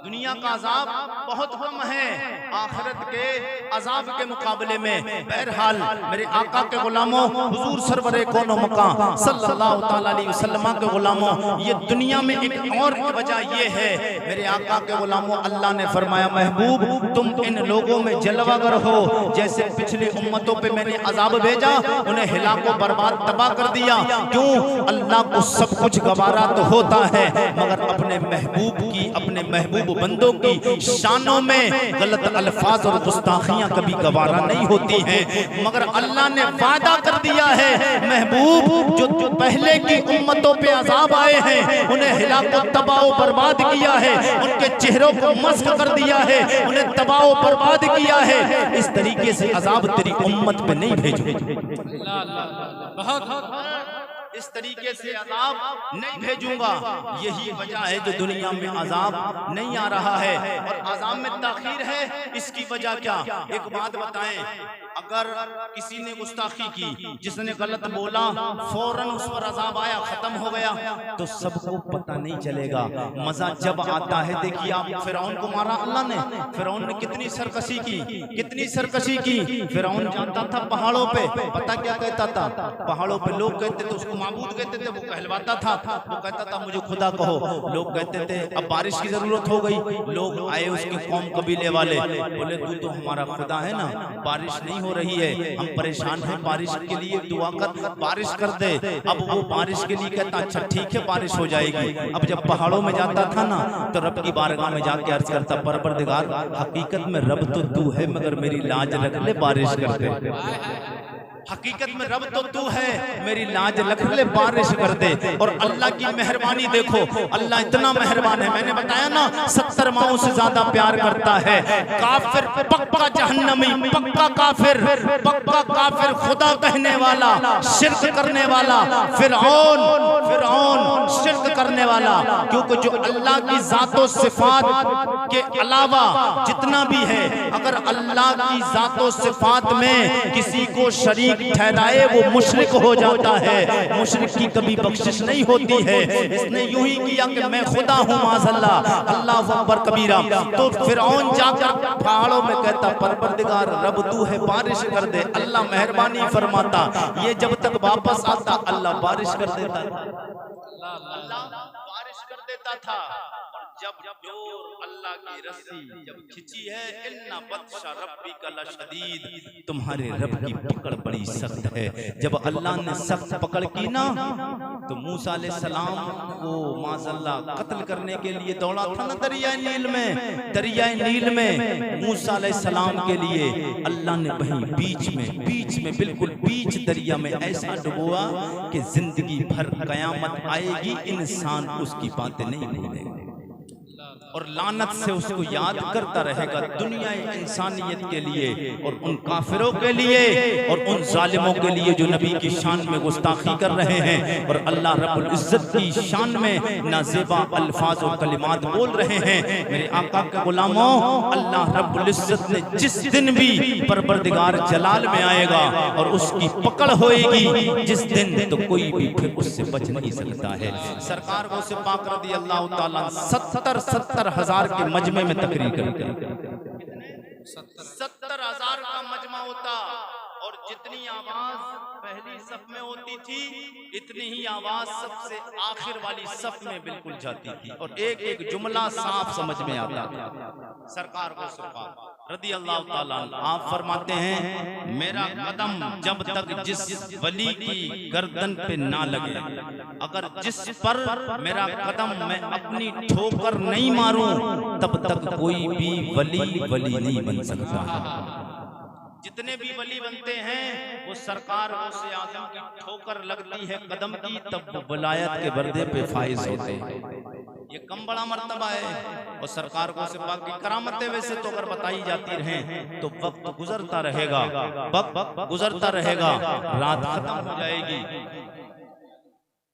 दुनिया का अजाब बहुत कम है आखिरत के अजाब के मुकाबले में। बहरहाल मेरे आका के गुलामों, हुजूर सरवरे कौनो मकां सल्लल्लाहु ताला अलैहि वसल्लम के गुलामों, ये दुनिया में एक और वजह ये है, मेरे आका के गुलामों, अल्लाह ने फरमाया महबूब तुम इन लोगों में जलवागर हो, जैसे पिछली उम्मतों पे मैंने अजाब भेजा, उन्हें हिलाको बर्बाद तबाह कर दिया। क्यों? अल्लाह को सब कुछ गवारा तो होता है, मगर अपने महबूब की, अपने महबूब बंदों की शानों में गलत अल्फाज और गुस्ताखियां कभी गवारा नहीं होती हैं। मगर अल्लाह ने वादा कर दिया है, महबूब जो पहले की उम्मतों पे अजाब आए हैं उन्हें हिलाको तबाह बर्बाद किया है, उनके चेहरों को मस्क कर दिया है, उन्हें तबाह बर्बाद किया है, इस तरीके से अजाब तेरी उम्मत पे नहीं भेजूंगा, इस तरीके से अजाब नहीं भेजूंगा। यही वजह है जो दुनिया में अजाब नहीं आ रहा है और अजाब में ताखीर है। इसकी वजह क्या? एक बात बताएं, अगर किसी ने गुस्ताखी की, जिसने गलत बोला, फौरन उस पर अजाब आया, खत्म हो गया, तो सबको पता नहीं चलेगा। मजा जब आता है, देखिए आप फिरौन को मारा अल्लाह ने, फिरौन ने कितनी सरकशी की, कितनी सरकशी की। फिरौन जाता था पहाड़ों पे, पता क्या कहता था? पहाड़ों पे लोग कहते थे उसको माबूद कहते थे, वो कहलवाता था, वो कहता था मुझे खुदा कहो। लोग कहते थे अब बारिश की जरूरत हो गई, लोग आए उसके कौम कबीले वाले, बोले तू तो हमारा खुदा है ना, बारिश नहीं हो रही है, हम परेशान हैं, बारिश के लिए दुआ कर, बारिश कर दे। अब वो बारिश के लिए कहता अच्छा ठीक है बारिश हो जाएगी। अब जब पहाड़ों में जाता था ना, तो रब की बारगाह में जाके अर्ज करता, परवरदिगार हकीकत में रब तो तू है, मगर मेरी लाज रख ले, बारिश कर दे। हकीकत में रब तो तू है, मेरी लाज रख ले, बारिश कर दे। और अल्लाह की मेहरबानी देखो, अल्लाह इतना मेहरबान है, मैंने बताया ना 70 माओं से ज्यादा प्यार करता है। काफिर पक्का जहन्नमी, पक्का काफिर, पक्का काफिर, खुदा कहने वाला, शिर्क करने वाला, फिरौन शिर्क करने वाला। क्योंकि जो अल्लाह की जातो सिफात के अलावा जितना भी है, अगर अल्लाह की जातो सिफात में किसी को शरीक ठहराए वो मुशरिक हो जाता है। मुशरिक की कभी बख्शिश नहीं होती है। इसने यूं ही किया कि मैं खुदा हूं, माज़अल्लाह, अल्लाह अकबर कबीरा। तो फिरौन जाकर पहाड़ों में कहता परवरदिगार रब तू है, बारिश कर दे। अल्लाह मेहरबानी फरमाता, ये जब तक वापस आता अल्लाह बारिश कर देता था, अल्लाह बारिश कर देता था। जब डोर अल्लाह की रस्सी जब खिंची है, इन्ना बत्शा रब्बिका लशदीद, तुम्हारे रब की पकड़ बड़ी सख्त है। जब अल्लाह ने सख्त पकड़ की ना, तो मूसा अलैहिस्सलाम को माज़अल्लाह कत्ल करने के लिए दौड़ा था ना दरियाए नील में। दरियाए नील में मूसा अलैहिस्सलाम के लिए अल्लाह ने वहीं बीच में बिल्कुल बीच दरिया में ऐसा डुबोआ कि जिंदगी भर कयामत आएगी, इंसान उसकी बातें नहीं भूलेगा और लानत से उसको याद करता रहेगा। दुनिया इंसानियत के लिए और उन काफिरों के लिए और उन जालिमों के लिए जो नबी की शान में गुस्ताखी कर रहे हैं और अल्लाह रब्बुल इज्जत की शान में नाज़ेबा अल्फाज और कलिमात बोल रहे हैं। मेरे आका के गुलामों, अल्लाह रब्बुल इज्जत ने जिस दिन भी परवरदिगार जलाल में आएगा और उसकी पकड़ होएगी जिस दिन, तो कोई भी फिर उससे बच नहीं सकता है। सरकार को से पाक रज़ी अल्लाह ताला 70,000 के मजमे में तकरीर करके 70,000 का मजमा होता और जितनी आवाज पहली सफ में होती थी इतनी ही आवाज सबसे आखिर वाली सफ में बिल्कुल जाती थी और एक एक जुमला साफ समझ में आता था। सरकार को सरकार रदी अल्लाह ताला आप फरमाते हैं, मेरा कदम जब तक जिस वली की गर्दन पे ना लगे, अगर जिस पर मेरा कदम मैं अपनी ठोकर नहीं मारूं, तब तक कोई भी वली नहीं बन सकता। जितने भी वली बनते हैं वो सरकार से आजम की ठोकर लगती है कदम की, तब वो वलायत के पर्दे पे फाइज होते हैं। ये कम बड़ा मर्तबा है और सरकार को से पाक की करामतें वैसे तो अगर बताई जाती रहें तो वक्त गुजरता रहेगा, वक्त गुजरता रहेगा, रात खत्म हो जाएगी,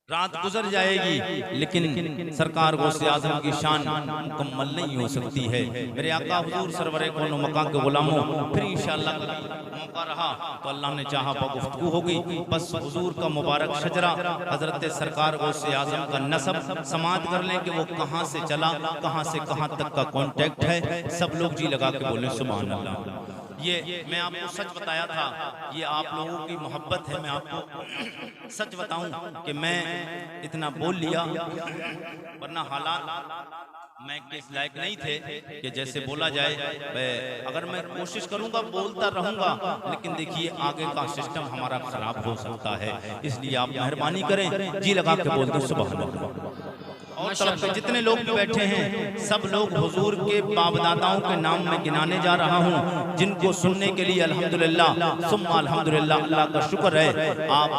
रात गुजर जाएगी, लेकिन सरकार गौसे आज़म की शान मुकम्मल नहीं हो सकती है। मेरे आका हुजूर सरवरे कौनो मकां के गुलामों, फिर इंशाअल्लाह मौका रहा तो अल्लाह ने चाहा गुफ्तगू होगी। बस हुजूर का मुबारक शजरा हजरत सरकार गौसे आज़म का नसब समात कर लें कि वो कहाँ से चला, कहाँ से कहाँ तक का कॉन्टेक्ट है। सब लोग जी लगा के बोले सुभान अल्लाह। ये मैं आपको सच बताया था, ये आप लोगों की मोहब्बत है। मैं आपको सच बताऊं कि मैं इतना बोल लिया, वरना हालात मैं किस लायक नहीं थे कि जैसे बोला जाए। अगर मैं कोशिश करूंगा बोलता रहूंगा, लेकिन देखिए आगे का सिस्टम हमारा खराब हो सकता है, इसलिए आप मेहरबानी करें, जी लगा के बोल दो सुभान अल्लाह। और तरफ से जितने लोग भी बैठे हैं सब लोग हुजूर के बाप दादाओं के नाम में गिनाने जा रहा हूँ, जिनको सुनने के लिए अल्हम्दुलिल्लाह सुम्मा अल्हम्दुलिल्लाह अल्लाह का शुक्र है। आप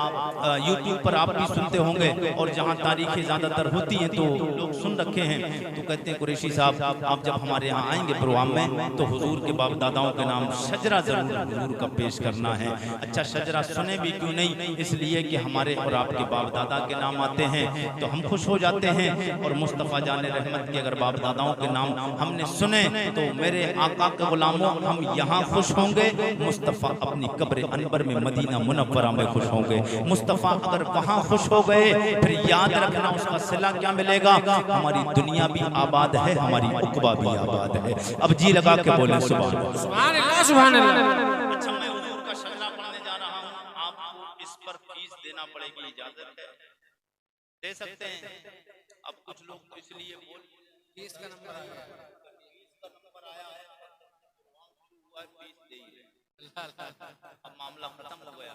यूट्यूब पर आप भी सुनते होंगे और जहाँ तारीखें ज़्यादातर होती हैं तो लोग सुन रखे हैं, तो कहते हैं कुरैशी साहब आप जब हमारे यहाँ आएंगे प्रोग्राम में तो हुजूर के बाप दादाओं के नाम शजरा जरूर हुजूर का पेश करना है। अच्छा शजरा सुने भी क्यों नहीं, इसलिए कि हमारे और आपके बाप दादा के नाम आते हैं तो हम खुश हो जाते हैं। और मुस्तफ़ा जाने रहमत के अगर बाप दादाओं के नाम हमने सुने तो मेरे आका के गुलामों हम यहाँ खुश होंगे, मुस्तफ़ा अपनी कब्र अनबर में मदीना मुनव्वरा में खुश होंगे। मुस्तफ़ा अगर वहाँ खुश हो गए फिर याद रखना उसका सिला क्या मिलेगा, हमारी दुनिया भी आबाद है, हमारी उक़बा भी आबाद है। अब जी लगा के बोले सुभान अल्लाह सुभान अल्लाह। अच्छा मैं हुजूर का शजरा पढ़ने जा रहा हूँ, आपको इस पर फीस देना पड़ेगी, इजाजत है? दे सकते हैं? अब कुछ लोग तो इसलिए बोल फीस का नंबर आया है, फीस दे ही रहे, अब मामला खत्म हो गया।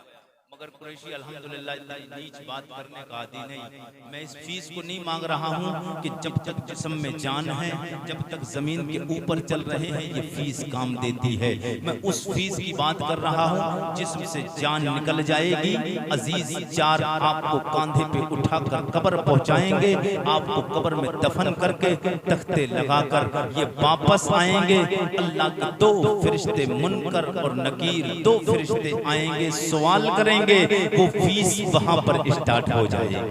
मगर कुरैशी अल्हम्दुलिल्लाह इतनी नीच बात करने का आदी नहीं। मैं इस फीस को नहीं मांग रहा हूँ कि जब तक जिस्म में जान है, जब तक जमीन के ऊपर चल रहे हैं ये फीस काम देती है। मैं उस फीस की बात कर रहा हूँ जिसमें से जान निकल जाएगी, अजीज चार आपको कांधे पे उठाकर कब्र पहुँचाएंगे, आपको कब्र में दफन करके तख्ते लगाकर ये वापस आएंगे। अल्लाह के दो फरिश्ते मुनकर और नकीर दो फरिश्ते आएंगे, सवाल करेंगे, वो फीस वहां पर स्टार्ट हो जाएगी।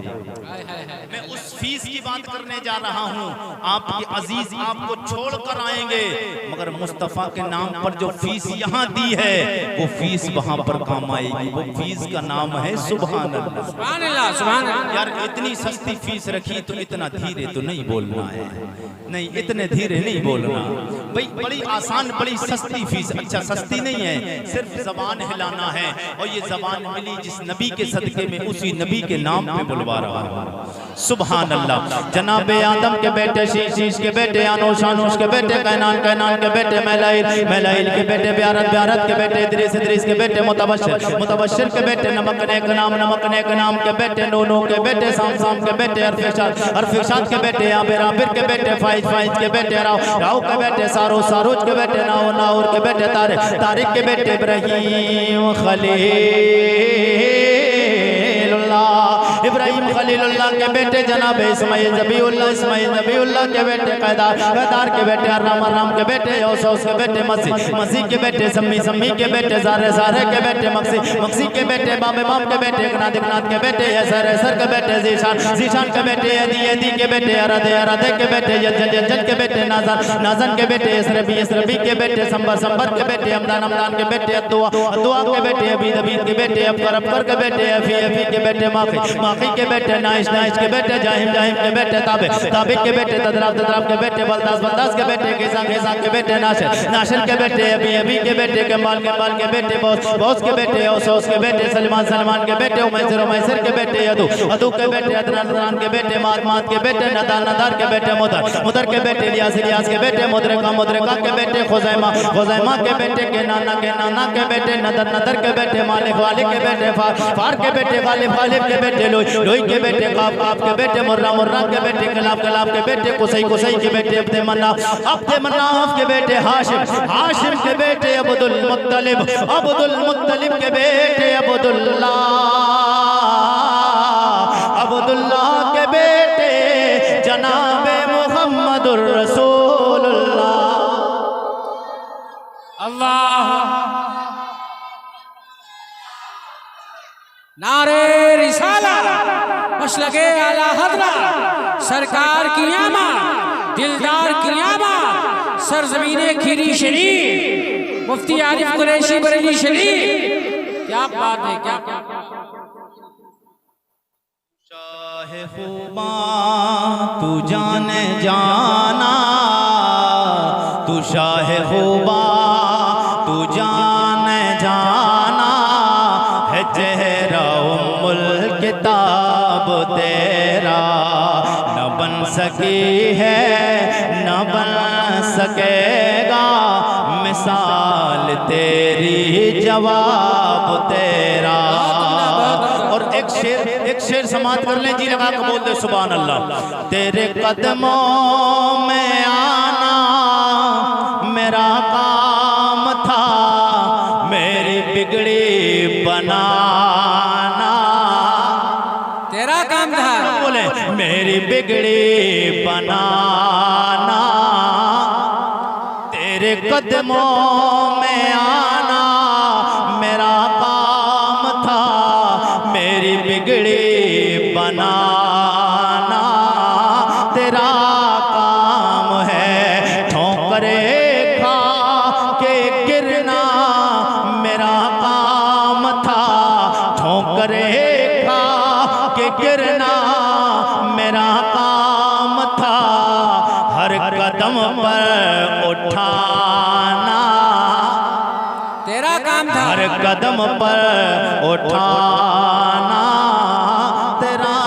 मैं उस फीस की बात करने जा रहा हूँ। आपके अजीज आपको छोड़कर आएंगे, मगर मुस्तफ़ा के नाम पर जो फीस यहाँ दी है वो फीस वहां पर काम आएगी। वो फीस का नाम है सुभान अल्लाह। सुभान अल्लाह सुभान अल्लाह। यार इतनी सस्ती फीस रखी तो इतना धीरे तो नहीं बोलना है, नहीं इतने धीरे नहीं बोलना। भाई बड़ी आसान, बड़ी सस्ती फीस। अच्छा सस्ती नहीं है, सिर्फ जबान हिलाना है, और ये जबान मिली जिस नबी के सदके में, उसी नबी के नाम पे बुलवा रहा है। सुभान अल्लाह। जनाबे आदम के बेटे शीश के बेटे आनोश के बेटे कैनान के बेटे मैलाइल के बेटे ब्यारत के बेटे इद्रीस के बेटे मुतबश्शिर के बेटे नमक ने नाम के बेटे नूनू के बेटे साम के बेटे अरफिशात के बेटे आबिर के बेटे फाइज के बेटे राव के बेटे सारोज के बेटे नाउर के बेटे तारिक के बेटे इब्राहिम खलीलुल्लाह के बेटे जनाब इस्माइल नबीउल्लाह के बेटे कैदार के बेटे राम के बेटे यौसूस के बेटे मसीह के बेटे सम्मी के बेटे ज़ारे के बेटे मक्सी के बेटे बाम के बेटे इकनाद के बेटे यसर के बेटे जीशान के बेटे यदी के बेटे अरादे के बेटे यजन के बेटे नाजन के बेटे यसरबी के बेटे संबर के बेटे हमदान के बेटे अद्दुआ के बेटे अबीद के बेटे अबकर के बेटे अफी के बेटे माखी के बेटे नाइश के बेटे जाहिम के बेटे ताबिक के बेटे तदराब के बेटे बलदास के बेटे गेसा के बेटे नाशर के बेटे अबी के बेटे कमाल के बेटे बॉस के बेटे औसौस के बेटे सलमान के बेटे उमैसर के बेटे अदू के बेटे अदनान के बेटे मात के बेटे नदार के बेटे मुदर के बेटे इलियास के बेटे मुद्रिका के बेटे खुजैमा के बेटे के नाना के बेटे नदर के बेटे मालिक के बेटे फार के बेटे गालिब के बेटे लोई के बेटे काफ के बेटे मुर्रा के बेटे कलाब के बेटे कुसई के बेटे अब्दे मन्नाफ के बेटे हाशिम के बेटे अब्दुल मुत्तलिब के बेटे अब्दुल्लाह के बेटे जनाबे मुहम्मदुर रसूलुल्लाह। अल्लाह नारे रिसाला मसलके आला हज़रा सरकार की आमद दिलदार की आमद सरजमीने खीरी शरीफ मुफ्ती आरिफ कुरैशी बरेली शरीफ। क्या बात है, क्या शाहे खूबा तू जाने जाना, तू शाहे खूबा तू जाने जाना है, चेहरा उम्मुल किताब तेरा न बन सकी है न बन सकेगा, मिसाल तेरी जवाब तेरा। और एक शेर समाप्त कर ले जी, लगा के बोल दे सुभान अल्लाह। तेरे कदमों में आना मेरा काम था, मेरी बिगड़ी बनाना तेरा काम था। बोले मेरी बिगड़ी बनाना, तेरे कदमों में आना मेरा काम था, मेरी बिगड़ी बनाना तेरा काम है। ठोकरे खा के गिरना मेरा काम था, ठोकरे खा के गिरना मेरा काम था, हर कदम पर उठाना तेरा काम था, हर कदम पर उठाना तेरा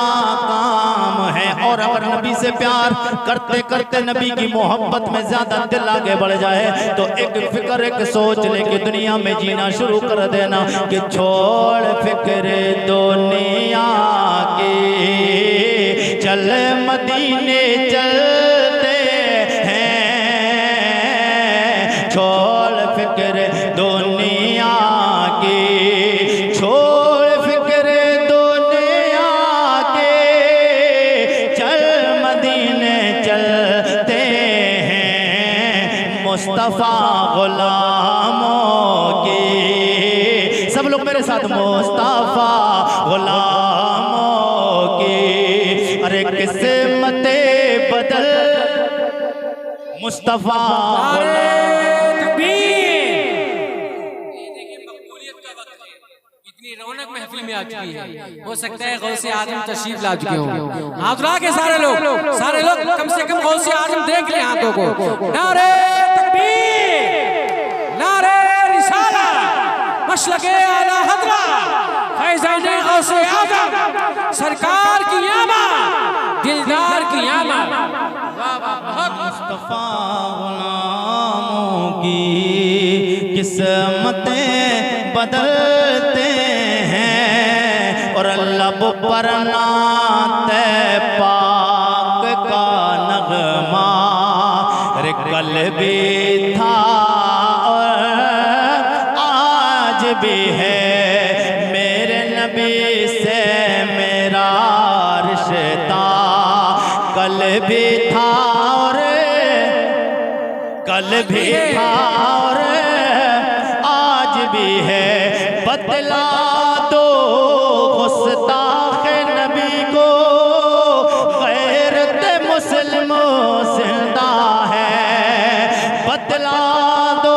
काम है। और अगर नबी से प्यार करते करते नबी की मोहब्बत में ज्यादा दिल आगे बढ़ जाए तो एक फिक्र एक सोच लेके दुनिया में जीना शुरू कर देना कि छोड़ फिक्र दुनिया की, चल मदीने चलते हैं, छोड़ फिक्र दुनिया की, छोड़ फिक्र दुनिया के, चल मदीने चलते हैं मुस्तफा गुलामों की। सब लोग मेरे साथ, मुस्तफा गुलामों की। अरे किस्मते बदल मुस्तफा रौनक महफिल में आ चुकी है, हो सकता है गौसे आजम तशरीफ ला चुके हों। हाथुरा के सारे लोग कम से कम गौसे आजम देख ले हाथों को। नारे तकबीर। तकबीर, नारे रिसालत, मशलके आला हज़रत फैज़ाने गौसे आज़म सरकार की आमद, दिलदार की आमद। मुस्तफा गुलामों की किस्मतें बदलते हैं और लब पर नाते पाक का नगमा रे कल भी था और आज भी है, मेरे नबी से मेरा रिश्ता कल भी था और कल भी था और आज भी है। बतला दो गुस्ताखे नबी को, गैरत मुस्लिमों जिंदा है। बतला दो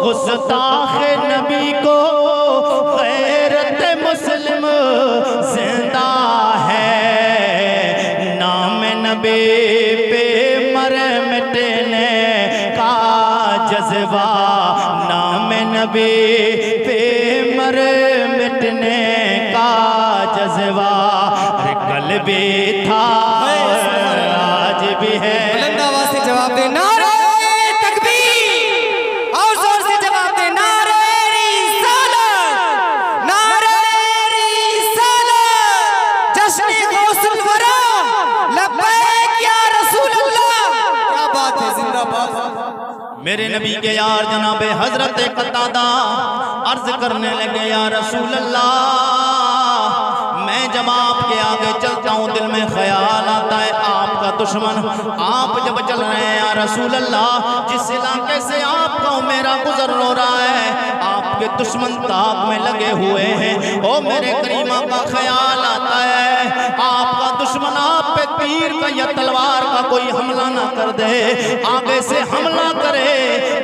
गुस्ताखे नबी को, गैरत मुस्लिम जिंदा है। नाम नबी पे मर मिटने का जज्बा, नाम नबी पे मर मिटने का जज्बा कल भी था आज भी है। बुलंद आवाज से जवाब दे, नारे तकबीर, और जोर से जवाब दे, नारे रिसालत, नारे रिसालत, जश्न गौसुल वरा, लब्बैक या रसूल अल्लाह। क्या बात है, जिंदाबाद। मेरे नबी के यार जनाबे हजरत कतादा अर्ज करने लगे, या रसूल अल्लाह, मैं जब आपके आगे चलता हूँ दिल में ख्याल आता है आपका दुश्मन, आप जब चल रहे हैं या रसूल अल्लाह, जिस इलाके से आपका मेरा गुजर हो रहा है, आपके दुश्मन ताक में लगे हुए हैं। ओ मेरे करीमा का ख्याल आता है आपका दुश्मन आप पे तीर का या तलवार का कोई हमला ना कर दे, आगे से हमला करे,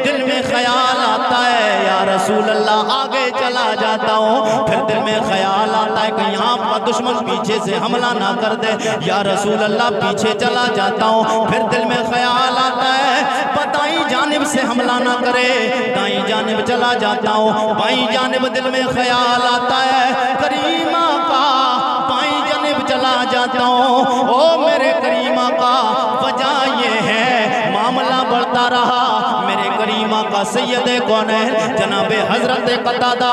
दिल में ख्याल आता है या रसूल अल्लाह, आगे चला जाता हूँ फिर दिल में ख्याल आता है कि यहाँ का दुश्मन पीछे से हमला ना कर दे, या रसूल अल्लाह पीछे चला जाता हूँ फिर दिल में ख्याल आता है दाईं जानिब से हमला ना करे, दाईं जानिब चला जाता हूँ, बाईं जानिब दिल में ख्याल आता है करीमा का, बाईं जानिब चला जाता हूँ। ओ मेरे करीमा का वजह ये है मामला बढ़ता रहा, मेरे करीमा का सैयद कौन है जनाबे हजरत कतादा,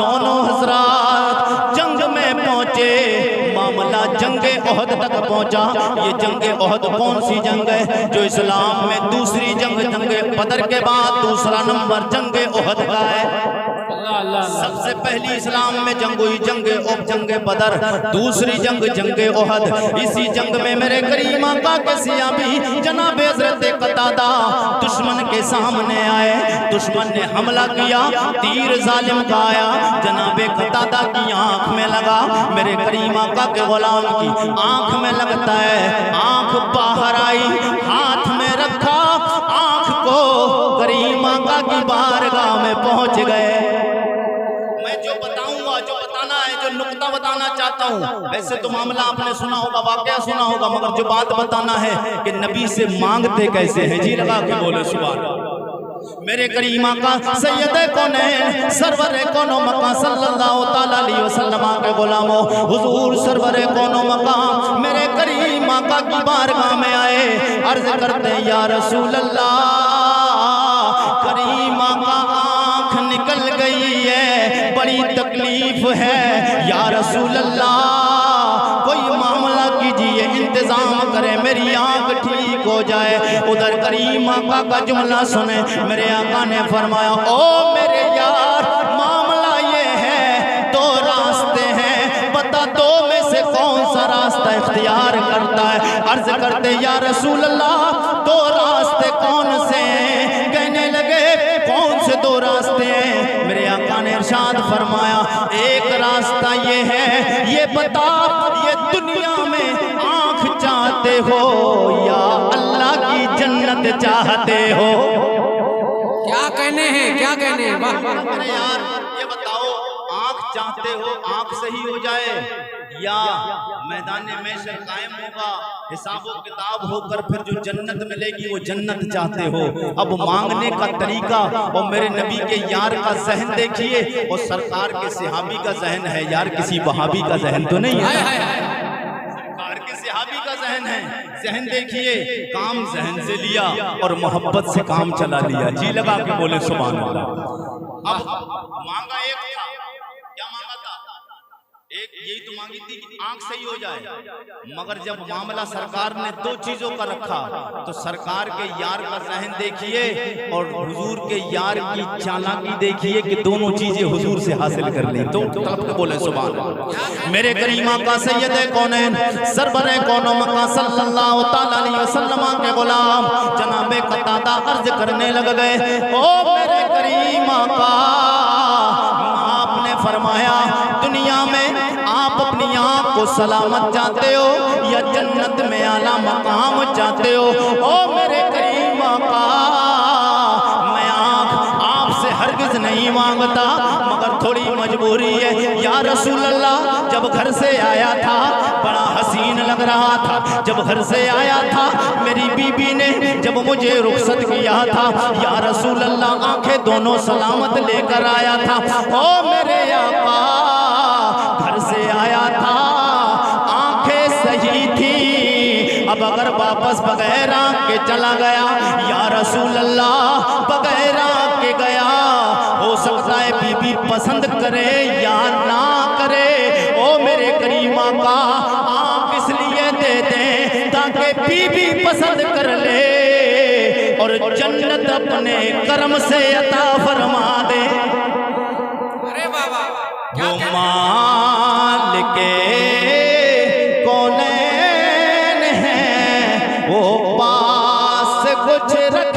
दोनों हजरात जंग में पहुंचे, मामला जंगे ओहद तक पहुंचा। ये जंगे ओहद कौन सी जंग है जो इस्लाम में दूसरी जंग, जंगे बदर के बाद दूसरा नंबर जंगे ओहद का है। सबसे पहली इस्लाम में जंग हुई जंगे बदर, दूसरी जंग जंगे ओहद। इसी जंग में मेरे करीमा का कसिया भी जनाब हज़रत कतादा दुश्मन के सामने आए, दुश्मन ने हमला किया, तीर जालिम का आया, जनाब कतादा की आंख में लगा, मेरे करीमा का के गुलाम की आंख में लगता है, आंख बाहर आई, हाथ में रखा, आंख को करीमा का की बारगाह में पहुंच गए। मैं जो बताऊंगा, जो बताना है, जो नुक्ता बताना चाहता हूँ, वैसे तो मामला आपने सुना होगा, वाकया सुना होगा, मगर जो बात बताना है कि नबी से मांगते कैसे हैं, जी लगा के बोले सुभान अल्लाह। मेरे करीमा का सैयद कौनैन सरवर कौनो मकाम सल्लल्लाहु ताला अलैहि वसल्लम के गुलामो, हुजूर सरवर कौनो मकाम मेरे करीमा का की बारगाह में आए, अर्ज करते या रसूल अल्लाह, करीमा का आंख निकल गई है, बड़ी तकलीफ है, या रसूल अल्लाह कोई मामला कीजिए, इंतजाम करें, मेरी आंख ठीक हो जाए। उधर करीमा का जुमला सुने, मेरे आका ने फरमाया, ओ मेरे यार मामला ये है, दो रास्ते हैं, बता दो में से कौन सा रास्ता इख्तियार करता है। अर्ज करते या रसूल अल्लाह दो रास्ते कौन से हैं, कहने लगे कौन से दो रास्ते हैं। मेरे आका ने इरशाद फरमाया, एक रास्ता ये है, ये बता ये दुनिया में आंख चाहते हो या अल्लाह की जन्नत चाहते हो। क्या कहने हैं, क्या कहने हैं, अरे यार ये बताओ, आंख चाहते हो आंख सही हो जाए या मैदान महशर कायम होगा, हिसाब व किताब होकर फिर जो जन्नत मिलेगी वो जन्नत चाहते हो। अब मांगने का तरीका और मेरे नबी के यार का जहन देखिए, और सरकार के सहाबी का जहन है यार, किसी वहाबी का जहन तो नहीं है, सरकार के सहाबी का जहन है। जहन देखिए, काम जहन से लिया और मोहब्बत से काम चला लिया। जी लगा के बोले सुभान अल्लाह। अब मांगा एक था, क्या मांगा था? एक यही तो मांगी थी कि आंख सही हो जाए, मगर जब मामला सरकार ने दो चीजों का रखा तो सरकार के यार का जहन देखिए और हुजूर के यार की चालाकी देखिए कि दोनों चीजें हुजूर से हासिल कर ली। तो तलब के बोले सुभान अल्लाह। मेरे करीमा का सैयद कौनैन सरवर कौनो मका सल्लल्लाहु तआला अलैहि वसल्लम के गुलाम जनाबे कतादा अर्ज करने लग गए, ओ मेरे करीमा का, आपने फरमाया दुनिया में आप अपनी आँख को सलामत चाहते हो या जन्नत में आला मकाम चाहते हो? ओ मेरे करीम आका, मैं आँख आपसे हरगिज नहीं मांगता, मगर थोड़ी मजबूरी है। या रसूल अल्लाह, जब घर से आया था बड़ा हसीन लग रहा था, जब घर से आया था मेरी बीबी ने जब मुझे रुखसत किया था, या रसूल अल्लाह आंखें दोनों सलामत लेकर आया था। ओ मेरे आका, घर से आया था आंखें सही थी, अब अगर वापस बगैर आंख के चला गया, या रसूल अल्लाह बगैर आंख के गया, हो सकता है बीबी पसंद करे या ना करे। ओ मेरे करीमा का, आंख इसलिए दे दे ताकि बीबी पसंद कर ले और जन्नत अपने कर्म से अता फरमा दे। अरे बाबा, वो मालिक कौनैन है, वो पास कुछ रख